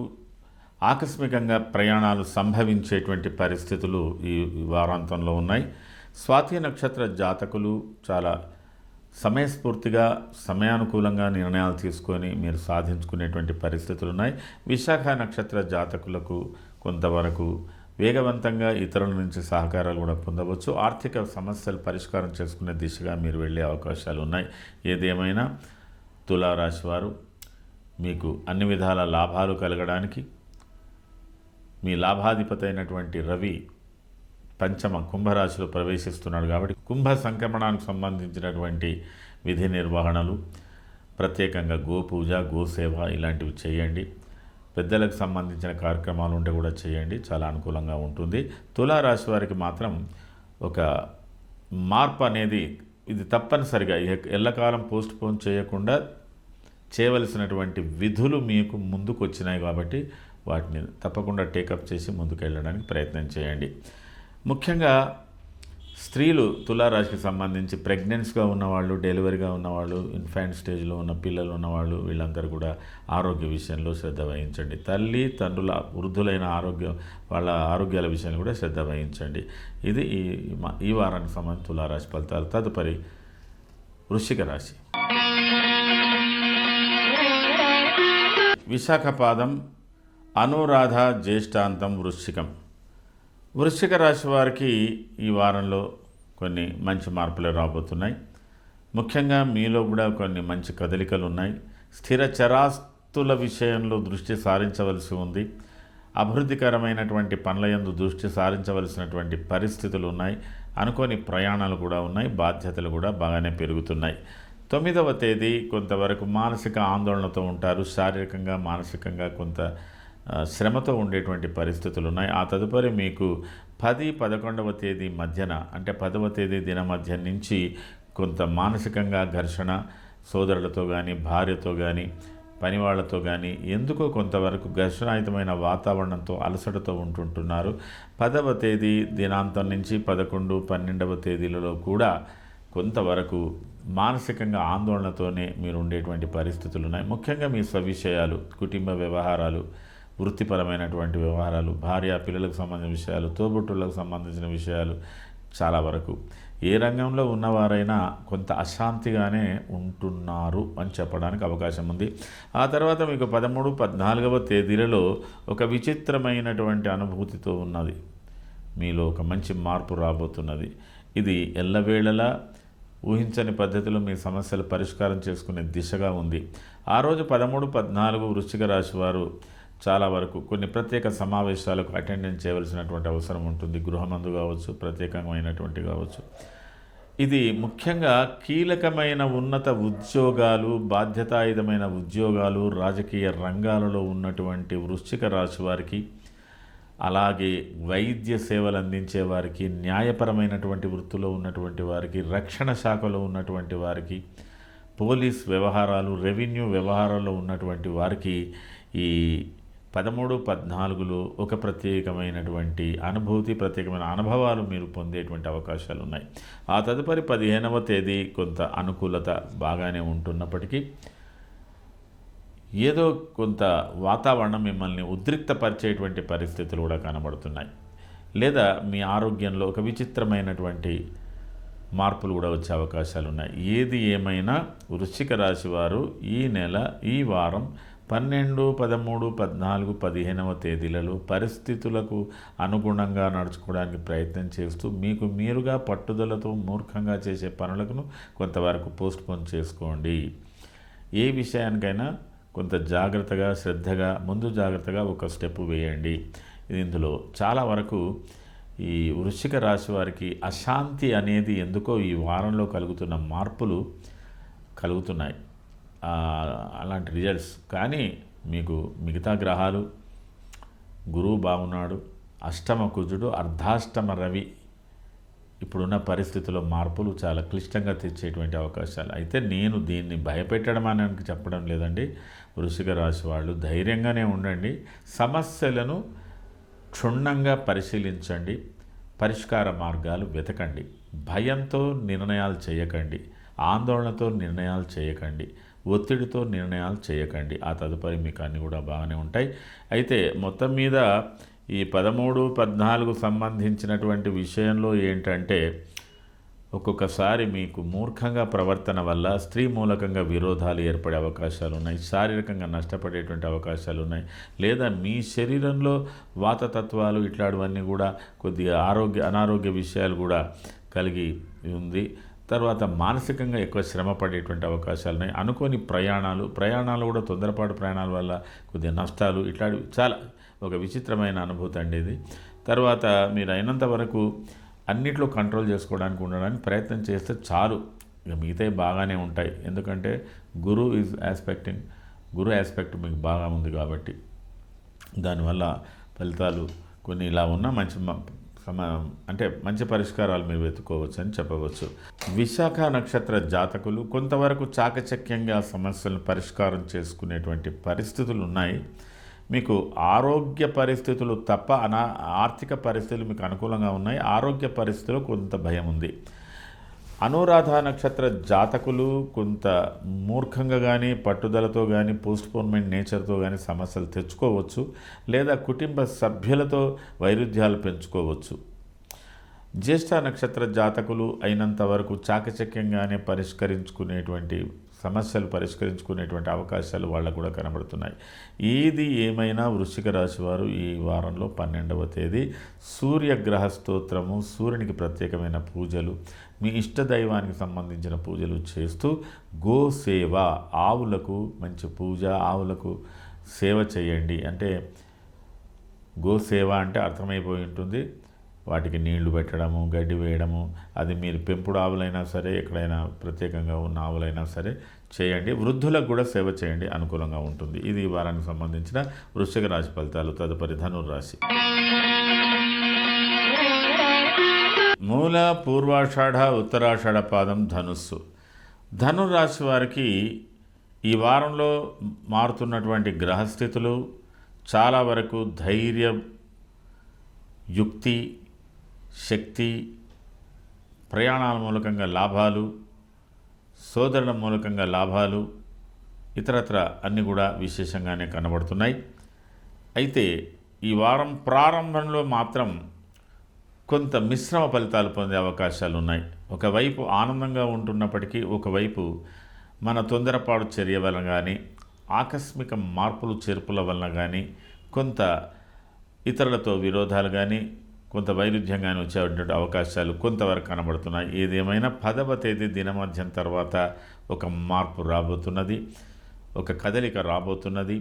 ఆకస్మికంగా ప్రయాణాలు సంభవించేటువంటి పరిస్థితులు ఈ వారాంతంలో ఉన్నాయి. స్వాతి నక్షత్ర జాతకులు చాలా సమయస్ఫూర్తిగా, సమయానుకూలంగా నిర్ణయాలు తీసుకొని మీరు సాధించుకునేటువంటి పరిస్థితులు ఉన్నాయి. విశాఖ నక్షత్ర జాతకులకు కొంతవరకు వేగవంతంగా ఇతరుల నుంచి సహకారాలు కూడా పొందవచ్చు. ఆర్థిక సమస్యలు పరిష్కారం చేసుకునే దిశగా మీరు వెళ్ళే అవకాశాలు ఉన్నాయి. ఏదేమైనా తులారాశి వారు మీకు అన్ని విధాల లాభాలు కలగడానికి, మీ లాభాధిపతి అయినటువంటి రవి పంచమ కుంభరాశిలో ప్రవేశిస్తున్నాడు. కాబట్టి కుంభ సంక్రమణానికి సంబంధించినటువంటి విధి నిర్వహణలు, ప్రత్యేకంగా గోపూజ, గోసేవ ఇలాంటివి చేయండి. పెద్దలకు సంబంధించిన కార్యక్రమాలు ఉంటే కూడా చేయండి, చాలా అనుకూలంగా ఉంటుంది. తులారాశి వారికి మాత్రం ఒక మార్పు అనేది ఇది తప్పనిసరిగా ఎల్లకాలం పోస్ట్ పోన్ చేయకుండా చేయవలసినటువంటి విధులు మీకు ముందుకు వచ్చినాయి. కాబట్టి వాటిని తప్పకుండా టేకప్ చేసి ముందుకు వెళ్ళడానికి ప్రయత్నం చేయండి. ముఖ్యంగా స్త్రీలు తులారాశికి సంబంధించి ప్రెగ్నెన్స్గా ఉన్నవాళ్ళు, డెలివరీగా ఉన్నవాళ్ళు, ఇన్ఫాంట్ స్టేజ్లో ఉన్న పిల్లలు ఉన్నవాళ్ళు వీళ్ళందరూ కూడా ఆరోగ్య విషయంలో శ్రద్ధ వహించండి. తల్లి తండ్రుల వృద్ధులైన వాళ్ళ ఆరోగ్యాల విషయంలో కూడా శ్రద్ధ వహించండి. ఇది ఈ వారానికి సంబంధించి తులారాశి ఫలితాలు. తదుపరి వృశ్చిక రాశి. విశాఖ పాదం, అనురాధ, జ్యేష్ఠాంతం, వృశ్చికం. వృశ్చిక రాశి వారికి ఈ వారంలో కొన్ని మంచి మార్పులు రాబోతున్నాయి. ముఖ్యంగా మీలో కూడా కొన్ని మంచి కదలికలు ఉన్నాయి. స్థిర చరాస్తుల విషయంలో దృష్టి సారించవలసి ఉంది. అభివృద్ధికరమైనటువంటి పనుల యందు దృష్టి సారించవలసినటువంటి పరిస్థితులు ఉన్నాయి. అనుకోని ప్రయాణాలు కూడా ఉన్నాయి. బాధ్యతలు కూడా బాగానే పెరుగుతున్నాయి. 9వ తేదీ కొంతవరకు మానసిక ఆందోళనతో ఉంటారు. శారీరకంగా, మానసికంగా కొంత శ్రమతో ఉండేటువంటి పరిస్థితులు ఉన్నాయి. ఆ తదుపరి మీకు 10, 11వ తేదీ మధ్యన, అంటే 10వ తేదీ దిన మధ్యం నుంచి కొంత మానసికంగా ఘర్షణ, సోదరులతో కానీ, భార్యతో కానీ, పనివాళ్లతో కానీ ఎందుకో కొంతవరకు ఘర్షణాయుతమైన వాతావరణంతో అలసటతో ఉంటుంటున్నారు. 10వ తేదీ దినాంతం నుంచి 11, 12వ తేదీలలో కూడా కొంతవరకు మానసికంగా ఆందోళనతోనే మీరు ఉండేటువంటి పరిస్థితులు ఉన్నాయి. ముఖ్యంగా మీ స్వవిషయాలు, కుటుంబ వ్యవహారాలు, వృత్తిపరమైనటువంటి వ్యవహారాలు, భార్య పిల్లలకు సంబంధించిన విషయాలు, తోబుట్టులకు సంబంధించిన విషయాలు చాలా వరకు ఏ రంగంలో ఉన్నవారైనా కొంత అశాంతిగానే ఉంటున్నారు అని చెప్పడానికి అవకాశం ఉంది. ఆ తర్వాత మీకు 13, 14వ తేదీలలో ఒక విచిత్రమైనటువంటి అనుభూతితో ఉన్నది. మీలో ఒక మంచి మార్పు రాబోతున్నది. ఇది ఎల్లవేళలా ఊహించని పద్ధతిలో మీ సమస్యలు పరిష్కారం చేసుకునే దిశగా ఉంది. ఆ రోజు 13, 14 వృశ్చిక రాశి వారు చాలా వరకు కొన్ని ప్రత్యేక సమావేశాలకు అటెండెన్స్ చేయవలసినటువంటి అవసరం ఉంటుంది. గృహమందు కావచ్చు, ప్రత్యేకమైనటువంటి కావచ్చు. ఇది ముఖ్యంగా కీలకమైన ఉన్నత ఉద్యోగాలు, బాధ్యతాయుతమైన ఉద్యోగాలు, రాజకీయ రంగాలలో ఉన్నటువంటి వృశ్చిక రాశి వారికి, అలాగే వైద్య సేవలు అందించే వారికి, న్యాయపరమైనటువంటి వృత్తిలో ఉన్నటువంటి వారికి, రక్షణ శాఖలో ఉన్నటువంటి వారికి, పోలీస్ వ్యవహారాలు, రెవెన్యూ వ్యవహారాల్లో ఉన్నటువంటి వారికి ఈ 13, 14లో ఒక ప్రత్యేకమైనటువంటి అనుభూతి, ప్రత్యేకమైన అనుభవాలు మీరు పొందేటువంటి అవకాశాలు ఉన్నాయి. ఆ తదుపరి 15వ తేదీ కొంత అనుకూలత బాగానే ఉంటున్నప్పటికీ ఏదో కొంత వాతావరణం మిమ్మల్ని ఉద్రిక్తపరిచేటువంటి పరిస్థితులు కూడా కనబడుతున్నాయి. లేదా మీ ఆరోగ్యంలో ఒక విచిత్రమైనటువంటి మార్పులు కూడా వచ్చే అవకాశాలు ఉన్నాయి. ఏది ఏమైనా వృశ్చిక రాశి వారు ఈ నెల, ఈ వారం 12, 13, 14, 15వ తేదీలలో పరిస్థితులకు అనుగుణంగా నడుచుకోవడానికి ప్రయత్నం చేస్తూ మీకు మీరుగా పట్టుదలతో మూర్ఖంగా చేసే పనులను కొంతవరకు పోస్ట్పోన్ చేసుకోండి. ఏ విషయానికైనా కొంత జాగ్రత్తగా, శ్రద్ధగా, ముందు జాగ్రత్తగా ఒక స్టెప్ వేయండి. ఇందులో చాలా వరకు ఈ వృశ్చిక రాశి వారికి అశాంతి అనేది ఎందుకో ఈ వారంలో కలుగుతున్న మార్పులు కలుగుతున్నాయి. అలాంటి రిజల్ట్స్. కానీ మీకు మిగతా గ్రహాలు, గురువు బాగున్నాడు, అష్టమ కుజుడు, అర్ధాష్టమ రవి, ఇప్పుడున్న పరిస్థితుల్లో మార్పులు చాలా క్లిష్టంగా తెచ్చేటువంటి అవకాశాలు. అయితే నేను దీన్ని భయపెట్టడం అని చెప్పడం లేదండి. వృశ్చిక రాశి వాళ్ళు ధైర్యంగానే ఉండండి. సమస్యలను క్షుణ్ణంగా పరిశీలించండి, పరిష్కార మార్గాలు వెతకండి. భయంతో నిర్ణయాలు చేయకండి, ఆందోళనతో నిర్ణయాలు చేయకండి, ఒత్తిడితో నిర్ణయాలు చేయకండి. ఆ తదుపరి మీకు అన్నీ కూడా బాగానే ఉంటాయి. అయితే మొత్తం మీద ఈ 13, 14 సంబంధించినటువంటి విషయంలో ఏంటంటే ఒక్కొక్కసారి మీకు మూర్ఖంగా ప్రవర్తన వల్ల స్త్రీ మూలకంగా విరోధాలు ఏర్పడే అవకాశాలు ఉన్నాయి. శారీరకంగా నష్టపడేటువంటి అవకాశాలు ఉన్నాయి. లేదా మీ శరీరంలో వాతతత్వాలు ఇట్లాంటివన్నీ కూడా కొద్దిగా అనారోగ్య విషయాలు కూడా కలిగి ఉంది. తర్వాత మానసికంగా ఎక్కువ శ్రమ పడేటువంటి అవకాశాలు ఉన్నాయి. అనుకోని ప్రయాణాలు కూడా తొందరపాటు ప్రయాణాల వల్ల కొద్దిగా నష్టాలు, ఇట్లాంటివి చాలా ఒక విచిత్రమైన అనుభూతి అండి ఇది. తర్వాత మీరు అయినంత వరకు అన్నిట్లో కంట్రోల్ చేసుకోవడానికి ఉండడానికి ప్రయత్నం చేస్తే చాలు. ఇక మిగతాయి బాగానే ఉంటాయి. ఎందుకంటే గురు ఆస్పెక్ట్ మీకు బాగా ఉంది కాబట్టి దానివల్ల ఫలితాలు కొన్ని ఇలా ఉన్నా మంచి పరిష్కారాలు మీరు వెతుక్కోవచ్చు అని చెప్పవచ్చు. విశాఖ నక్షత్ర జాతకులు కొంతవరకు చాకచక్యంగా సమస్యలను పరిష్కారం చేసుకునేటువంటి పరిస్థితులు ఉన్నాయి. మీకు ఆరోగ్య పరిస్థితులు తప్ప ఆర్థిక పరిస్థితులు మీకు అనుకూలంగా ఉన్నాయి. ఆరోగ్య పరిస్థితుల్లో కొంత భయం ఉంది. అనురాధ నక్షత్ర జాతకులు కొంత మూర్ఖంగా కానీ, పట్టుదలతో కానీ, పోస్ట్పోన్మెంట్ నేచర్తో కానీ సమస్యలు తెచ్చుకోవచ్చు. లేదా కుటుంబ సభ్యులతో వైరుధ్యాలు పెంచుకోవచ్చు. జ్యేష్ఠ నక్షత్ర జాతకులు అయినంత వరకు చాకచక్యంగానే సమస్యలు పరిష్కరించుకునేటువంటి అవకాశాలు వాళ్ళకు కూడా కనబడుతున్నాయి. ఏది ఏమైనా వృశ్చిక రాశి వారు ఈ వారంలో 12వ తేదీ సూర్యగ్రహ స్తోత్రము, సూర్యునికి ప్రత్యేకమైన పూజలు, మీ ఇష్టదైవానికి సంబంధించిన పూజలు చేస్తూ గోసేవ, ఆవులకు మంచి పూజ, ఆవులకు సేవ చేయండి. అంటే గోసేవ అంటే అర్థమైపోయి ఉంటుంది. వాటికి నీళ్లు పెట్టడము, గడ్డి వేయడము, అది మీరు పెంపుడు ఆవులైనా సరే, ఎక్కడైనా ప్రత్యేకంగా ఉన్న ఆవులైనా సరే చేయండి. వృద్ధులకు కూడా సేవ చేయండి, అనుకూలంగా ఉంటుంది. ఇది ఈ వారానికి సంబంధించిన వృశ్చిక రాశి ఫలితాలు. తదుపరి ధనుర్రాశి. మూల, పూర్వాషాఢ, ఉత్తరాషాఢ పాదం ధనుస్సు. ధనుర్రాశి వారికి ఈ వారంలో మారుతున్నటువంటి గ్రహస్థితులు చాలా వరకు ధైర్యం, యుక్తి, శక్తి, ప్రయాణాల మూలకంగా లాభాలు, సోదరుల మూలకంగా లాభాలు, ఇతరత్ర అన్నీ కూడా విశేషంగానే కనబడుతున్నాయి. అయితే ఈ వారం ప్రారంభంలో మాత్రం కొంత మిశ్రమ ఫలితాలు పొందే అవకాశాలు ఉన్నాయి. ఒకవైపు ఆనందంగా ఉంటున్నప్పటికీ ఒకవైపు మన తొందరపాటు చర్య వలన కానీ, ఆకస్మిక మార్పులు చేర్పుల వలన కానీ, కొంత ఇతరులతో విరోధాలు కానీ, కొంత వైరుధ్యంగానే వచ్చేటువంటి అవకాశాలు కొంతవరకు కనబడుతున్నాయి. ఏదేమైనా 10వ తేదీ దినమధ్యం తర్వాత ఒక మార్పు రాబోతున్నది, ఒక కదలిక రాబోతున్నది.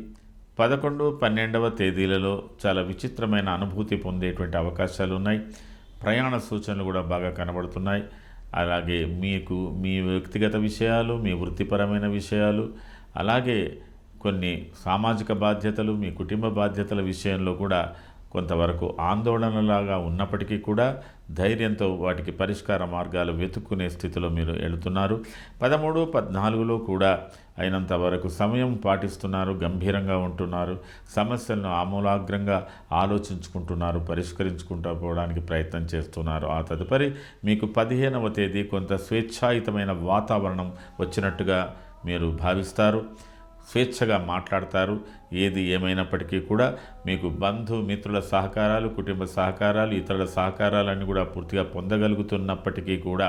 11, 12వ తేదీలలో చాలా విచిత్రమైన అనుభూతి పొందేటువంటి అవకాశాలు ఉన్నాయి. ప్రయాణ సూచనలు కూడా బాగా కనబడుతున్నాయి. అలాగే మీకు మీ వ్యక్తిగత విషయాలు, మీ వృత్తిపరమైన విషయాలు, అలాగే కొన్ని సామాజిక బాధ్యతలు, మీ కుటుంబ బాధ్యతల విషయంలో కూడా కొంతవరకు ఆందోళనలాగా ఉన్నప్పటికీ కూడా ధైర్యంతో వాటికి పరిష్కార మార్గాలు వెతుక్కునే స్థితిలో మీరు వెళుతున్నారు. 13, 14లో కూడా అయినంత వరకు సమయం పాటిస్తున్నారు, గంభీరంగా ఉంటున్నారు, సమస్యలను ఆమూలాగ్రంగా ఆలోచించుకుంటున్నారు, పరిష్కరించుకుంటూ పోవడానికి ప్రయత్నం చేస్తున్నారు. ఆ తదుపరి మీకు 15వ తేదీ కొంత స్వేచ్ఛాయుతమైన వాతావరణం వచ్చినట్టుగా మీరు భావిస్తారు, స్వేచ్ఛగా మాట్లాడతారు. ఏది ఏమైనప్పటికీ కూడా మీకు బంధుమిత్రుల సహకారాలు, కుటుంబ సహకారాలు, ఇతరుల సహకారాలన్నీ కూడా పూర్తిగా పొందగలుగుతున్నప్పటికీ కూడా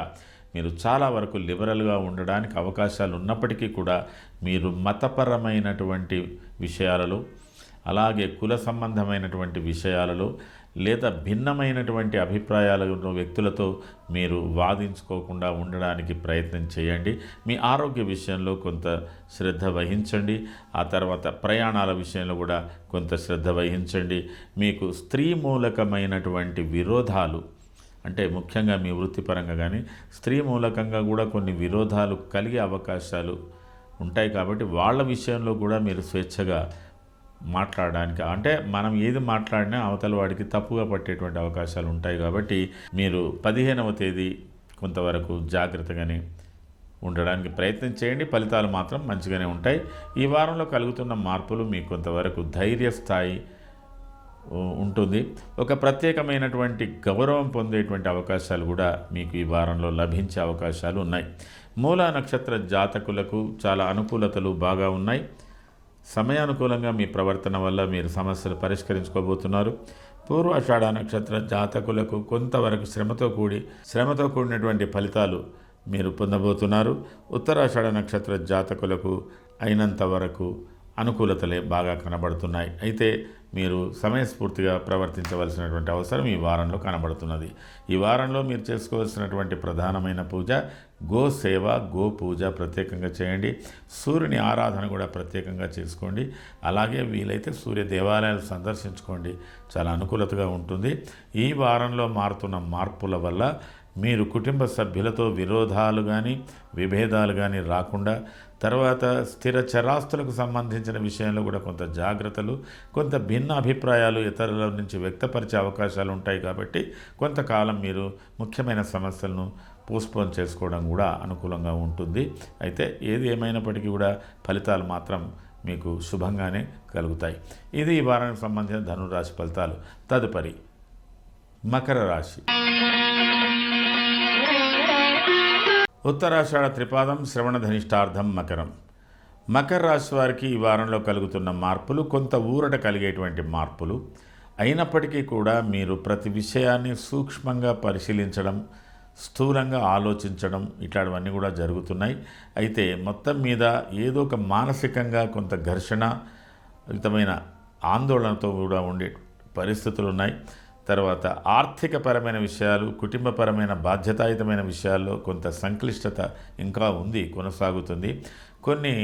మీరు చాలా వరకు లిబరల్గా ఉండడానికి అవకాశాలు ఉన్నప్పటికీ కూడా మీరు మతపరమైనటువంటి విషయాలలో, అలాగే కుల సంబంధమైనటువంటి విషయాలలో లేదా భిన్నమైనటువంటి అభిప్రాయాలు ఉన్న వ్యక్తులతో మీరు వాదించుకోకుండా ఉండడానికి ప్రయత్నం చేయండి. మీ ఆరోగ్య విషయంలో కొంత శ్రద్ధ వహించండి. ఆ తర్వాత ప్రయాణాల విషయంలో కూడా కొంత శ్రద్ధ వహించండి. మీకు స్త్రీ మూలకమైనటువంటి విరోధాలు, అంటే ముఖ్యంగా మీ వృత్తిపరంగా కానీ స్త్రీ మూలకంగా కూడా కొన్ని విరోధాలు కలిగే అవకాశాలు ఉంటాయి. కాబట్టి వాళ్ళ విషయంలో కూడా మీరు స్వేచ్ఛగా మాట్లాడడానికి, అంటే మనం ఏది మాట్లాడినా అవతల వాడికి తప్పుగా పట్టేటువంటి అవకాశాలు ఉంటాయి. కాబట్టి మీరు 15వ తేదీ కొంతవరకు జాగ్రత్తగానే ఉండడానికి ప్రయత్నం చేయండి. ఫలితాలు మాత్రం మంచిగానే ఉంటాయి. ఈ వారంలో కలుగుతున్న మార్పులు మీకు కొంతవరకు ధైర్య స్థాయి ఉంటుంది. ఒక ప్రత్యేకమైనటువంటి గౌరవం పొందేటువంటి అవకాశాలు కూడా మీకు ఈ వారంలో లభించే అవకాశాలు ఉన్నాయి. మూలా నక్షత్ర జాతకులకు చాలా అనుకూలతలు బాగా ఉన్నాయి. సమయానుకూలంగా మీ ప్రవర్తన వల్ల మీరు సమస్యలు పరిష్కరించుకోబోతున్నారు. పూర్వాషాఢ నక్షత్ర జాతకులకు కొంతవరకు శ్రమతో కూడినటువంటి ఫలితాలు మీరు పొందబోతున్నారు. ఉత్తరాషాఢ నక్షత్ర జాతకులకు అయినంత వరకు అనుకూలతలే బాగా కనబడుతున్నాయి. అయితే మీరు సమయస్ఫూర్తిగా ప్రవర్తించవలసినటువంటి అవసరం ఈ వారంలో కనబడుతున్నది. ఈ వారంలో మీరు చేసుకోవాల్సినటువంటి ప్రధానమైన పూజ గో సేవ, గో పూజ ప్రత్యేకంగా చేయండి. సూర్యుని ఆరాధన కూడా ప్రత్యేకంగా చేసుకోండి. అలాగే వీలైతే సూర్య దేవాలయాలు సందర్శించుకోండి, చాలా అనుకూలతగా ఉంటుంది. ఈ వారంలో మారుతున్న మార్పుల వల్ల మీరు కుటుంబ సభ్యులతో విరోధాలు కానీ విభేదాలు కానీ రాకుండా, తర్వాత స్థిర చరాస్తులకు సంబంధించిన విషయంలో కూడా కొంత జాగ్రత్తలు, కొంత భిన్న అభిప్రాయాలు ఇతరుల నుంచి వ్యక్తపరిచే అవకాశాలు ఉంటాయి. కాబట్టి కొంతకాలం మీరు ముఖ్యమైన సమస్యలను పోస్ట్పోన్ చేసుకోవడం కూడా అనుకూలంగా ఉంటుంది. అయితే ఏది ఏమైనప్పటికీ కూడా ఫలితాలు మాత్రం మీకు శుభంగానే కలుగుతాయి. ఇది ఈ వారానికి సంబంధించిన ధనురాశి ఫలితాలు. తదుపరి మకర రాశి. ఉత్తరాషాఢ త్రిపాదం, శ్రవణ ధనిష్టార్థం, మకరం. మకర రాశి వారికి ఈ వారంలో కలుగుతున్న మార్పులు కొంత ఊరట కలిగేటువంటి మార్పులు అయినప్పటికీ కూడా మీరు ప్రతి విషయాన్ని సూక్ష్మంగా పరిశీలించడం, స్థూలంగా ఆలోచించడం ఇట్లాంటివన్నీ కూడా జరుగుతున్నాయి. అయితే మొత్తం మీద ఏదో ఒక మానసికంగా కొంత ఘర్షణ యుతమైన ఆందోళనతో కూడా ఉండే పరిస్థితులు ఉన్నాయి. తర్వాత ఆర్థికపరమైన విషయాలు, కుటుంబపరమైన బాధ్యతాయుతమైన విషయాల్లో కొంత సంక్లిష్టత ఇంకా ఉంది, కొనసాగుతుంది. కొన్ని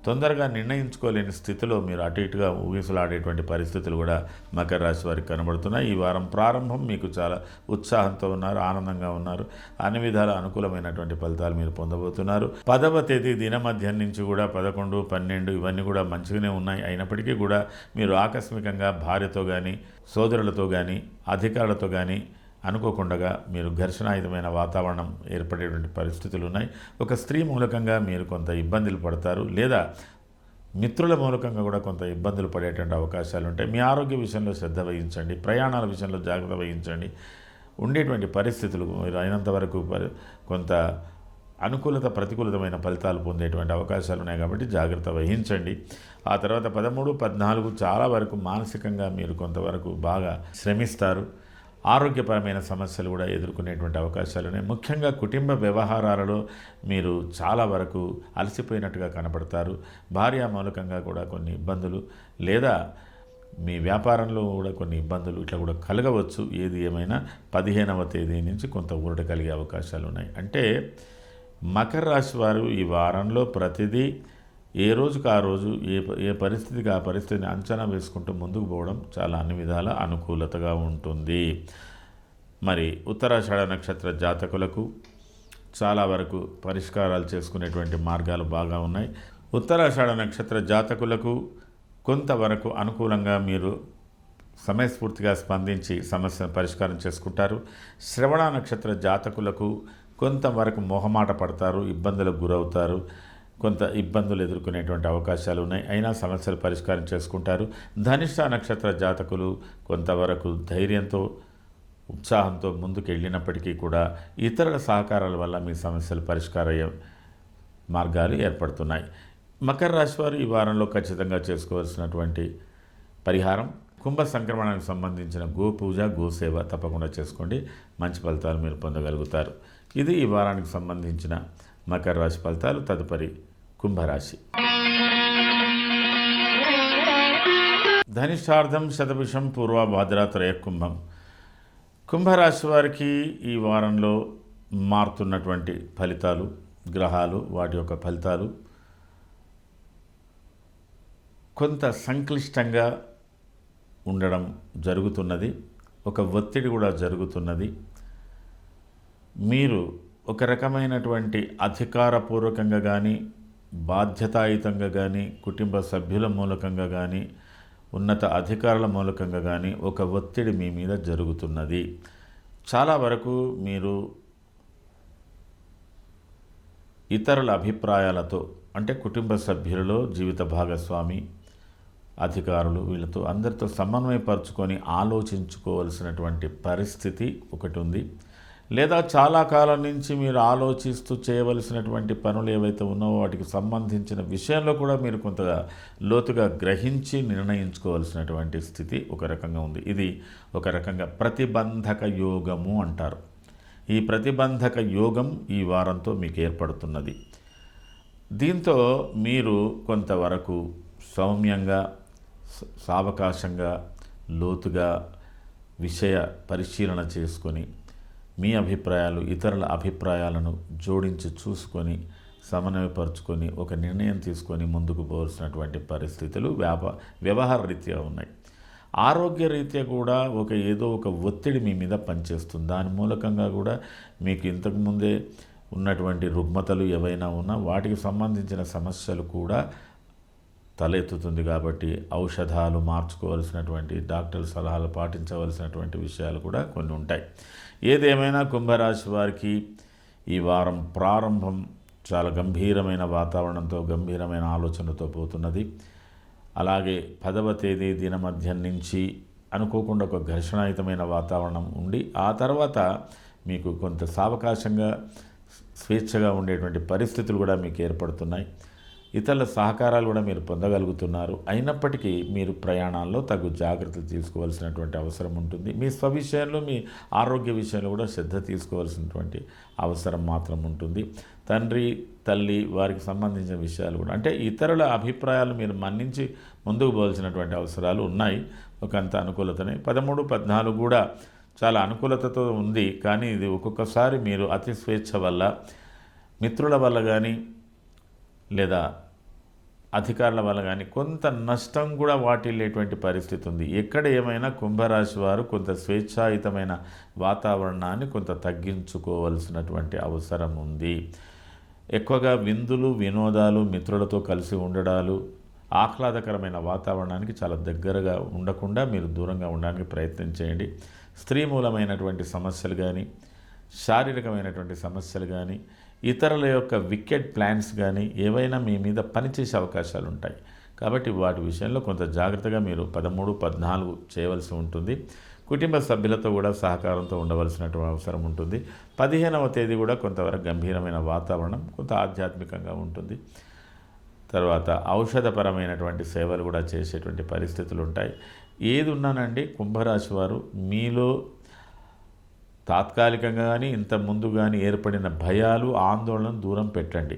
తొందరగా నిర్ణయించుకోలేని స్థితిలో మీరు అటు ఇటుగా ఊగిసలాడేటువంటి పరిస్థితులు కూడా మకర రాశి వారికి కనబడుతున్నాయి. ఈ వారం ప్రారంభం మీకు చాలా ఉత్సాహంతో ఉన్నారు, ఆనందంగా ఉన్నారు, అన్ని విధాల అనుకూలమైనటువంటి ఫలితాలు మీరు పొందబోతున్నారు. 10వ తేదీ దినమధ్యం నుంచి కూడా 11, 12 ఇవన్నీ కూడా మంచిగానే ఉన్నాయి. అయినప్పటికీ కూడా మీరు ఆకస్మికంగా భార్యతో కానీ, సోదరులతో కానీ, అధికారులతో కానీ అనుకోకుండా మీరు ఘర్షణాయుతమైన వాతావరణం ఏర్పడేటువంటి పరిస్థితులు ఉన్నాయి. ఒక స్త్రీ మూలకంగా మీరు కొంత ఇబ్బందులు పడతారు, లేదా మిత్రుల మూలకంగా కూడా కొంత ఇబ్బందులు పడేటువంటి అవకాశాలు ఉంటాయి. మీ ఆరోగ్య విషయంలో శ్రద్ధ వహించండి, ప్రయాణాల విషయంలో జాగ్రత్త వహించండి. ఉండేటువంటి పరిస్థితులు మీరు అయినంత వరకు కొంత అనుకూలత ప్రతికూలతమైన ఫలితాలు పొందేటువంటి అవకాశాలు ఉన్నాయి. కాబట్టి జాగ్రత్త వహించండి. ఆ తర్వాత 13, 14 చాలా వరకు మానసికంగా మీరు కొంతవరకు బాగా శ్రమిస్తారు. ఆరోగ్యపరమైన సమస్యలు కూడా ఎదుర్కొనేటువంటి అవకాశాలు ఉన్నాయి. ముఖ్యంగా కుటుంబ వ్యవహారాలలో మీరు చాలా వరకు అలసిపోయినట్టుగా కనబడతారు. భార్య మూలకంగా కూడా కొన్ని ఇబ్బందులు, లేదా మీ వ్యాపారంలో కూడా కొన్ని ఇబ్బందులు ఇట్లా కూడా కలగవచ్చు. ఏది ఏమైనా 15వ తేదీ నుంచి కొంత ఊరట కలిగే అవకాశాలు ఉన్నాయి. అంటే మకర రాశి వారు ఈ వారంలో ప్రతిదీ ఏ రోజుకు ఆ రోజు ఏ పరిస్థితికి ఆ పరిస్థితిని అంచనా వేసుకుంటూ ముందుకు పోవడం చాలా అన్ని విధాల అనుకూలతగా ఉంటుంది. మరి ఉత్తరాషాఢ నక్షత్ర జాతకులకు చాలా వరకు పరిష్కారాలు చేసుకునేటువంటి మార్గాలు బాగా ఉన్నాయి. ఉత్తరాషాఢ నక్షత్ర జాతకులకు కొంతవరకు అనుకూలంగా మీరు సమయస్ఫూర్తిగా స్పందించి సమస్యను పరిష్కారం చేసుకుంటారు. శ్రవణ నక్షత్ర జాతకులకు కొంతవరకు మొహమాట పడతారు, ఇబ్బందులకు గురవుతారు, కొంత ఇబ్బందులు ఎదుర్కొనేటువంటి అవకాశాలు ఉన్నాయి. అయినా సమస్యలు పరిష్కారం చేసుకుంటారు. ధనిష్ట నక్షత్ర జాతకులు కొంతవరకు ధైర్యంతో ఉత్సాహంతో ముందుకు వెళ్ళినప్పటికీ కూడా ఇతరుల సహకారాల వల్ల మీ సమస్యలు పరిష్కారయ్యే మార్గాలు ఏర్పడుతున్నాయి. మకర రాశి వారు ఈ వారంలో ఖచ్చితంగా చేసుకోవాల్సినటువంటి పరిహారం కుంభ సంక్రమణానికి సంబంధించిన గోపూజ గోసేవ తప్పకుండా చేసుకోండి. మంచి ఫలితాలు మీరు పొందగలుగుతారు. ఇది ఈ వారానికి సంబంధించిన మకర రాశి ఫలితాలు. తదుపరి కుంభరాశి. ధనిష్టార్థం శతభిషం పూర్వభాద్ర త్రయకుంభం. కుంభరాశి వారికి ఈ వారంలో మారుతున్నటువంటి ఫలితాలు, గ్రహాలు వాటి యొక్క ఫలితాలు కొంత సంక్లిష్టంగా ఉండడం జరుగుతున్నది. ఒక ఒత్తిడి కూడా జరుగుతున్నది. మీరు ఒక రకమైనటువంటి అధికారపూర్వకంగా కానీ బాధ్యతాయుతంగా కానీ కుటుంబ సభ్యుల మూలకంగా కానీ ఉన్నత అధికారుల మూలకంగా కానీ ఒక ఒత్తిడి మీ మీద జరుగుతున్నది. చాలా వరకు మీరు ఇతరుల అభిప్రాయాలతో అంటే కుటుంబ సభ్యులలో జీవిత భాగస్వామి అధికారులు వీళ్ళతో అందరితో సమన్వయపరుచుకొని ఆలోచించుకోవాల్సినటువంటి పరిస్థితి ఒకటి ఉంది. లేదా చాలా కాలం నుంచి మీరు ఆలోచిస్తూ చేయవలసినటువంటి పనులు ఏవైతే ఉన్నావో వాటికి సంబంధించిన విషయంలో కూడా మీరు కొంత లోతుగా గ్రహించి నిర్ణయించుకోవాల్సినటువంటి స్థితి ఒక రకంగా ఉంది. ఇది ఒక రకంగా ప్రతిబంధక యోగము అంటారు. ఈ ప్రతిబంధక యోగం ఈ వారంతో మీకు ఏర్పడుతున్నది. దీంతో మీరు కొంతవరకు సౌమ్యంగా సావకాశంగా లోతుగా విషయ పరిశీలన చేసుకొని మీ అభిప్రాయాలు ఇతరుల అభిప్రాయాలను జోడించి చూసుకొని సమన్వయపరుచుకొని ఒక నిర్ణయం తీసుకొని ముందుకు పోవాల్సినటువంటి పరిస్థితులు వ్యవహార రీత్యా ఉన్నాయి. ఆరోగ్య రీత్యా కూడా ఏదో ఒక ఒత్తిడి మీ మీద పనిచేస్తుంది. దాని మూలకంగా కూడా మీకు ఇంతకుముందే ఉన్నటువంటి రుగ్మతలు ఏవైనా ఉన్నా వాటికి సంబంధించిన సమస్యలు కూడా తలెత్తుతుంది. కాబట్టి ఔషధాలు మార్చుకోవాల్సినటువంటి డాక్టర్ల సలహాలు పాటించవలసినటువంటి విషయాలు కూడా కొన్ని ఉంటాయి. ఏదేమైనా కుంభరాశి వారికి ఈ వారం ప్రారంభం చాలా గంభీరమైన వాతావరణంతో గంభీరమైన ఆలోచనతో పోతున్నది. అలాగే 10వ తేదీ దినమధ్యం నుంచి అనుకోకుండా ఒక ఘర్షణాయుతమైన వాతావరణం ఉండి ఆ తర్వాత మీకు కొంత సావకాశంగా స్వేచ్ఛగా ఉండేటువంటి పరిస్థితులు కూడా మీకు ఏర్పడుతున్నాయి. ఇతరుల సహకారాలు కూడా మీరు పొందగలుగుతున్నారు. అయినప్పటికీ మీరు ప్రయాణాల్లో తగు జాగ్రత్తలు తీసుకోవాల్సినటువంటి అవసరం ఉంటుంది. మీ స్వవిషయంలో మీ ఆరోగ్య విషయంలో కూడా శ్రద్ధ తీసుకోవాల్సినటువంటి అవసరం మాత్రం ఉంటుంది. తండ్రి తల్లి వారికి సంబంధించిన విషయాలు కూడా అంటే ఇతరుల అభిప్రాయాలు మీరు మన్నించి ముందుకు పోవాల్సినటువంటి అవసరాలు ఉన్నాయి. ఒకంత అనుకూలతనే 13, 14 కూడా చాలా అనుకూలతతో ఉంది. కానీ ఇది ఒక్కొక్కసారి మీరు అతి స్వేచ్ఛ వల్ల మిత్రుల వల్ల కానీ లేదా అధికారుల వల్ల కానీ కొంత నష్టం కూడా వాటిల్లేటువంటి పరిస్థితి ఉంది. ఎక్కడ ఏమైనా కుంభరాశి వారు కొంత స్వేచ్ఛాయుతమైన వాతావరణాన్ని కొంత తగ్గించుకోవాల్సినటువంటి అవసరం ఉంది. ఎక్కువగా విందులు వినోదాలు మిత్రులతో కలిసి ఉండడాలు ఆహ్లాదకరమైన వాతావరణానికి చాలా దగ్గరగా ఉండకుండా మీరు దూరంగా ఉండడానికి ప్రయత్నం చేయండి. స్త్రీ మూలమైనటువంటి సమస్యలు కానీ శారీరకమైనటువంటి సమస్యలు కానీ ఇతరుల యొక్క వికెట్ ప్లాన్స్ కానీ ఏవైనా మీ మీద పనిచేసే అవకాశాలు ఉంటాయి. కాబట్టి వాటి విషయంలో కొంత జాగ్రత్తగా మీరు 13, 14 చేయవలసి ఉంటుంది. కుటుంబ సభ్యులతో కూడా సహకారంతో ఉండవలసినటువంటి అవసరం ఉంటుంది. 15వ తేదీ కూడా కొంతవరకు గంభీరమైన వాతావరణం కొంత ఆధ్యాత్మికంగా ఉంటుంది. తర్వాత ఔషధపరమైనటువంటి సేవలు కూడా చేసేటువంటి పరిస్థితులు ఉంటాయి. ఏది ఉన్నానండి కుంభరాశి వారు మీలో తాత్కాలికంగా కానీ ఇంత ముందు కానీ ఏర్పడిన భయాలు ఆందోళనను దూరం పెట్టండి.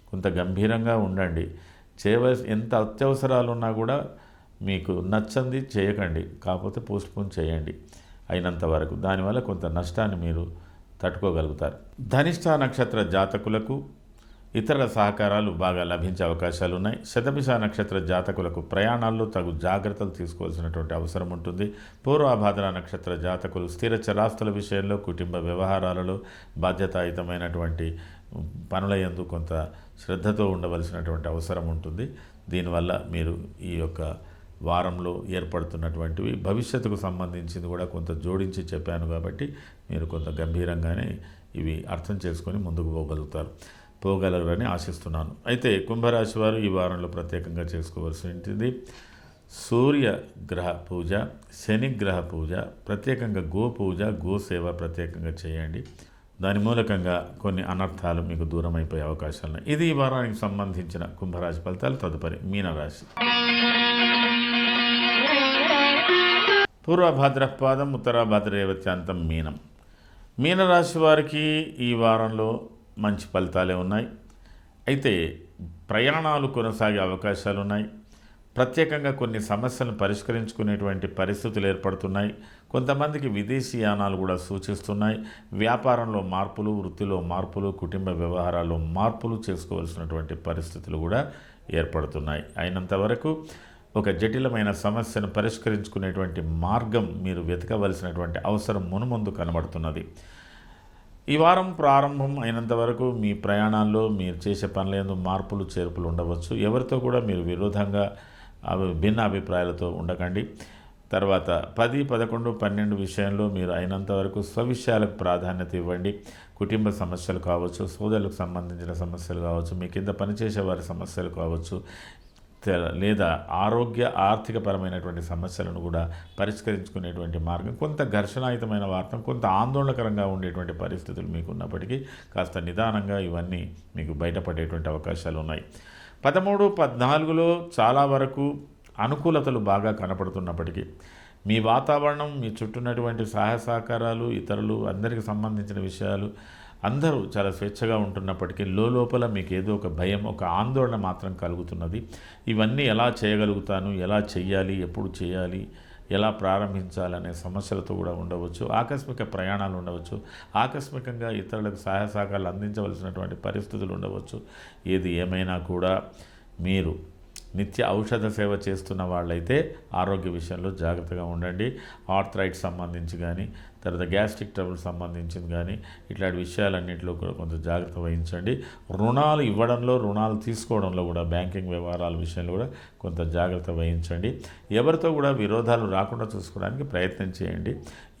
కొంత గంభీరంగా ఉండండి. ఎంత అత్యవసరాలు ఉన్నా కూడా మీకు నచ్చంది చేయకండి, కాకపోతే పోస్ట్పోన్ చేయండి అయినంత వరకు. దానివల్ల కొంత నష్టాన్ని మీరు తట్టుకోగలుగుతారు. ధనిష్ట నక్షత్ర జాతకులకు ఇతరుల సహకారాలు బాగా లభించే అవకాశాలు ఉన్నాయి. శతభిష నక్షత్ర జాతకులకు ప్రయాణాల్లో తగు జాగ్రత్తలు తీసుకోవాల్సినటువంటి అవసరం ఉంటుంది. పూర్వభాద్ర నక్షత్ర జాతకులు స్థిర చరాస్తుల విషయంలో, కుటుంబ వ్యవహారాలలో, బాధ్యతాయుతమైనటువంటి పనుల యందు కొంత శ్రద్ధతో ఉండవలసినటువంటి అవసరం ఉంటుంది. దీనివల్ల మీరు ఈ యొక్క వారంలో ఏర్పడుతున్నటువంటివి భవిష్యత్తుకు సంబంధించింది కూడా కొంత జోడించి చెప్పాను కాబట్టి మీరు కొంత గంభీరంగానే ఇవి అర్థం చేసుకొని ముందుకు పోగలరని ఆశిస్తున్నాను. అయితే కుంభరాశి వారు ఈ వారంలో ప్రత్యేకంగా చేసుకోవాల్సి ఉంటుంది సూర్యగ్రహ పూజ, శనిగ్రహ పూజ, ప్రత్యేకంగా గో పూజ, గోసేవ ప్రత్యేకంగా చేయండి. దాని మూలకంగా కొన్ని అనర్థాలు మీకు దూరం అయిపోయే అవకాశాలు ఉన్నాయి. ఇది ఈ వారానికి సంబంధించిన కుంభరాశి ఫలితాలు. తదుపరి మీనరాశి. పూర్వభాద్రపాదం, ఉత్తరాభాద్ర రేవత్యాంతం మీనం. మీనరాశి వారికి ఈ వారంలో మంచి ఫలితాలే ఉన్నాయి. అయితే ప్రయాణాలు కొనసాగే అవకాశాలు ఉన్నాయి. ప్రత్యేకంగా కొన్ని సమస్యలను పరిష్కరించుకునేటువంటి పరిస్థితులు ఏర్పడుతున్నాయి. కొంతమందికి విదేశీ యానాలు కూడా సూచిస్తున్నాయి. వ్యాపారంలో మార్పులు, వృత్తిలో మార్పులు, కుటుంబ వ్యవహారాల్లో మార్పులు చేసుకోవాల్సినటువంటి పరిస్థితులు కూడా ఏర్పడుతున్నాయి. అయినంత వరకు ఒక జటిలమైన సమస్యను పరిష్కరించుకునేటువంటి మార్గం మీరు వెతకవలసినటువంటి అవసరం మునుముందు కనబడుతున్నది. ఈ వారం ప్రారంభం అయినంత వరకు మీ ప్రయాణాల్లో మీరు చేసే పనులందు మార్పులు చేర్పులు ఉండవచ్చు. ఎవరితో కూడా మీరు విరోధంగా భిన్న అభిప్రాయాలతో ఉండకండి. తర్వాత 10, 11, 12 విషయంలో మీరు అయినంత వరకు స్వవిషయాలకు ప్రాధాన్యత ఇవ్వండి. కుటుంబ సమస్యలు కావచ్చు, సోదరులకు సంబంధించిన సమస్యలు కావచ్చు, మీ కింద పనిచేసే వారి సమస్యలు కావచ్చు, లేదా ఆర్థికపరమైనటువంటి సమస్యలను కూడా పరిష్కరించుకునేటువంటి మార్గం, కొంత ఘర్షణాయుతమైన వార్త, కొంత ఆందోళనకరంగా ఉండేటువంటి పరిస్థితులు మీకు ఉన్నప్పటికీ కాస్త నిదానంగా ఇవన్నీ మీకు బయటపడేటువంటి అవకాశాలు ఉన్నాయి. 13, 14లో చాలా వరకు అనుకూలతలు బాగా కనపడుతున్నప్పటికీ మీ వాతావరణం, మీ చుట్టూన్నటువంటి సహాయ సహకారాలు, ఇతరులు అందరికి సంబంధించిన విషయాలు అందరూ చాలా స్వేచ్ఛగా ఉంటున్నప్పటికీ లోపల మీకు ఏదో ఒక భయం, ఒక ఆందోళన మాత్రం కలుగుతున్నది. ఇవన్నీ ఎలా చేయగలుగుతాను, ఎలా చెయ్యాలి, ఎప్పుడు చేయాలి, ఎలా ప్రారంభించాలనే సమస్యలతో కూడా ఉండవచ్చు. ఆకస్మిక ప్రయాణాలు ఉండవచ్చు. ఆకస్మికంగా ఇతరులకు సహాయ సహకారాలు అందించవలసినటువంటి పరిస్థితులు ఉండవచ్చు. ఏది ఏమైనా కూడా మీరు నిత్య ఔషధ సేవ చేస్తున్న వాళ్ళైతే ఆరోగ్య విషయంలో జాగ్రత్తగా ఉండండి. ఆర్థరైట్ సంబంధించి కానీ, తర్వాత గ్యాస్ట్రిక్ ట్రబుల్ సంబంధించింది కానీ, ఇట్లాంటి విషయాలన్నింటిలో కూడా కొంత జాగ్రత్త వహించండి. రుణాలు ఇవ్వడంలో, రుణాలు తీసుకోవడంలో కూడా, బ్యాంకింగ్ వ్యవహారాల విషయంలో కూడా కొంత జాగ్రత్త వహించండి. ఎవరితో కూడా విరోధాలు రాకుండా చూసుకోవడానికి ప్రయత్నం చేయండి.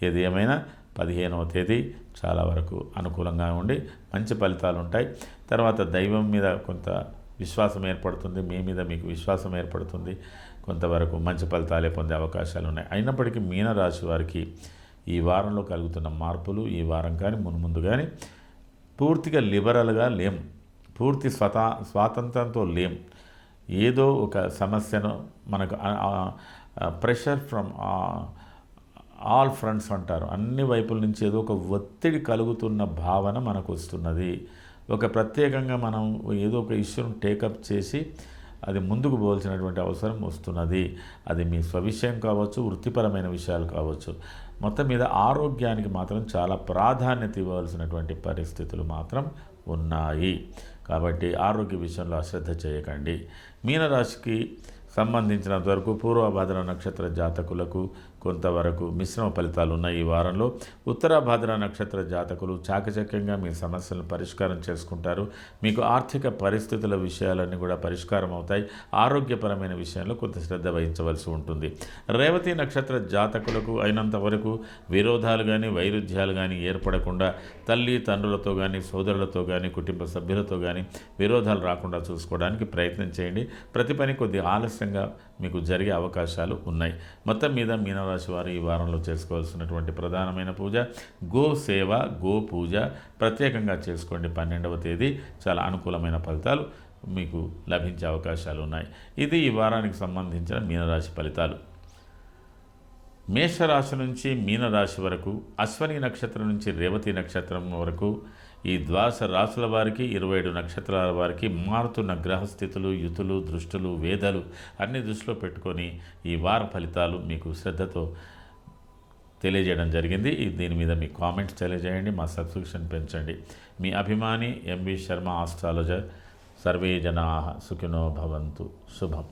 ఏది ఏమైనా 15వ తేదీ చాలా వరకు అనుకూలంగా ఉండి మంచి ఫలితాలు ఉంటాయి. తర్వాత దైవం మీద కొంత విశ్వాసం ఏర్పడుతుంది, మీ మీద మీకు విశ్వాసం ఏర్పడుతుంది. కొంతవరకు మంచి ఫలితాలే పొందే అవకాశాలు ఉన్నాయి. అయినప్పటికీ మీనరాశి వారికి ఈ వారంలో కలుగుతున్న మార్పులు, ఈ వారం కానీ మున్ముందు కానీ పూర్తిగా లిబరల్గా లేం, పూర్తి స్వాతంత్రంతో లేం. ఏదో ఒక సమస్యను మనకు ప్రెషర్ ఫ్రమ్ ఆల్ ఫ్రంట్స్ అంటారు, అన్ని వైపుల నుంచి ఏదో ఒక ఒత్తిడి కలుగుతున్న భావన మనకు వస్తున్నది. ఒక ప్రత్యేకంగా మనం ఏదో ఒక ఇష్యూను టేకప్ చేసి అది ముందుకు పోవాల్సినటువంటి అవసరం వస్తున్నది. అది మీ స్వవిషయం కావచ్చు, వృత్తిపరమైన విషయాలు కావచ్చు. మొత్తం మీద ఆరోగ్యానికి మాత్రం చాలా ప్రాధాన్యత ఇవ్వాల్సినటువంటి పరిస్థితులు మాత్రం ఉన్నాయి. కాబట్టి ఆరోగ్య విషయంలో అశ్రద్ధ చేయకండి. మీనరాశికి సంబంధించినంత వరకు పూర్వభాద్ర నక్షత్ర జాతకులకు కొంతవరకు మిశ్రమ ఫలితాలు ఉన్నాయి ఈ వారంలో. ఉత్తరాభాద్ర నక్షత్ర జాతకులు చాకచక్యంగా మీ సమస్యలను పరిష్కారం చేసుకుంటారు. మీకు ఆర్థిక పరిస్థితుల విషయాలన్నీ కూడా పరిష్కారం అవుతాయి. ఆరోగ్యపరమైన విషయంలో కొంత శ్రద్ధ వహించవలసి ఉంటుంది. రేవతి నక్షత్ర జాతకులకు అయినంత వరకు విరోధాలు కానీ, వైరుధ్యాలు కానీ ఏర్పడకుండా తల్లి తండ్రులతో కానీ, సోదరులతో కానీ, కుటుంబ సభ్యులతో కానీ విరోధాలు రాకుండా చూసుకోవడానికి ప్రయత్నం చేయండి. ప్రతి పని కొద్ది ఆలస్యంగా మీకు జరిగే అవకాశాలు ఉన్నాయి. మొత్తం మీద మీనరాశి వారు ఈ వారంలో చేసుకోవాల్సినటువంటి ప్రధానమైన పూజ గో సేవ, గో పూజ ప్రత్యేకంగా చేసుకోండి. 12వ తేదీ చాలా అనుకూలమైన ఫలితాలు మీకు లభించే అవకాశాలు ఉన్నాయి. ఇది ఈ వారానికి సంబంధించిన మీనరాశి ఫలితాలు. మేషరాశి నుంచి మీనరాశి వరకు, అశ్వని నక్షత్రం నుంచి రేవతి నక్షత్రం వరకు ఈ ద్వాదశ రాశుల వారికి 27 నక్షత్రాల వారికి మారుతున్న గ్రహస్థితులు, యుతులు, దృష్టులు, వేదాలు అన్ని దృష్టిలో పెట్టుకొని ఈ వార ఫలితాలు మీకు శ్రద్ధతో తెలియజేయడం జరిగింది. దీని మీద మీ కామెంట్స్ తెలియజేయండి, మా సబ్స్క్రిప్షన్ పెంచండి. మీ అభిమాని ఎంవి శర్మ ఆస్ట్రాలజర్. సర్వే జనాః సుఖినో భవంతు. శుభం.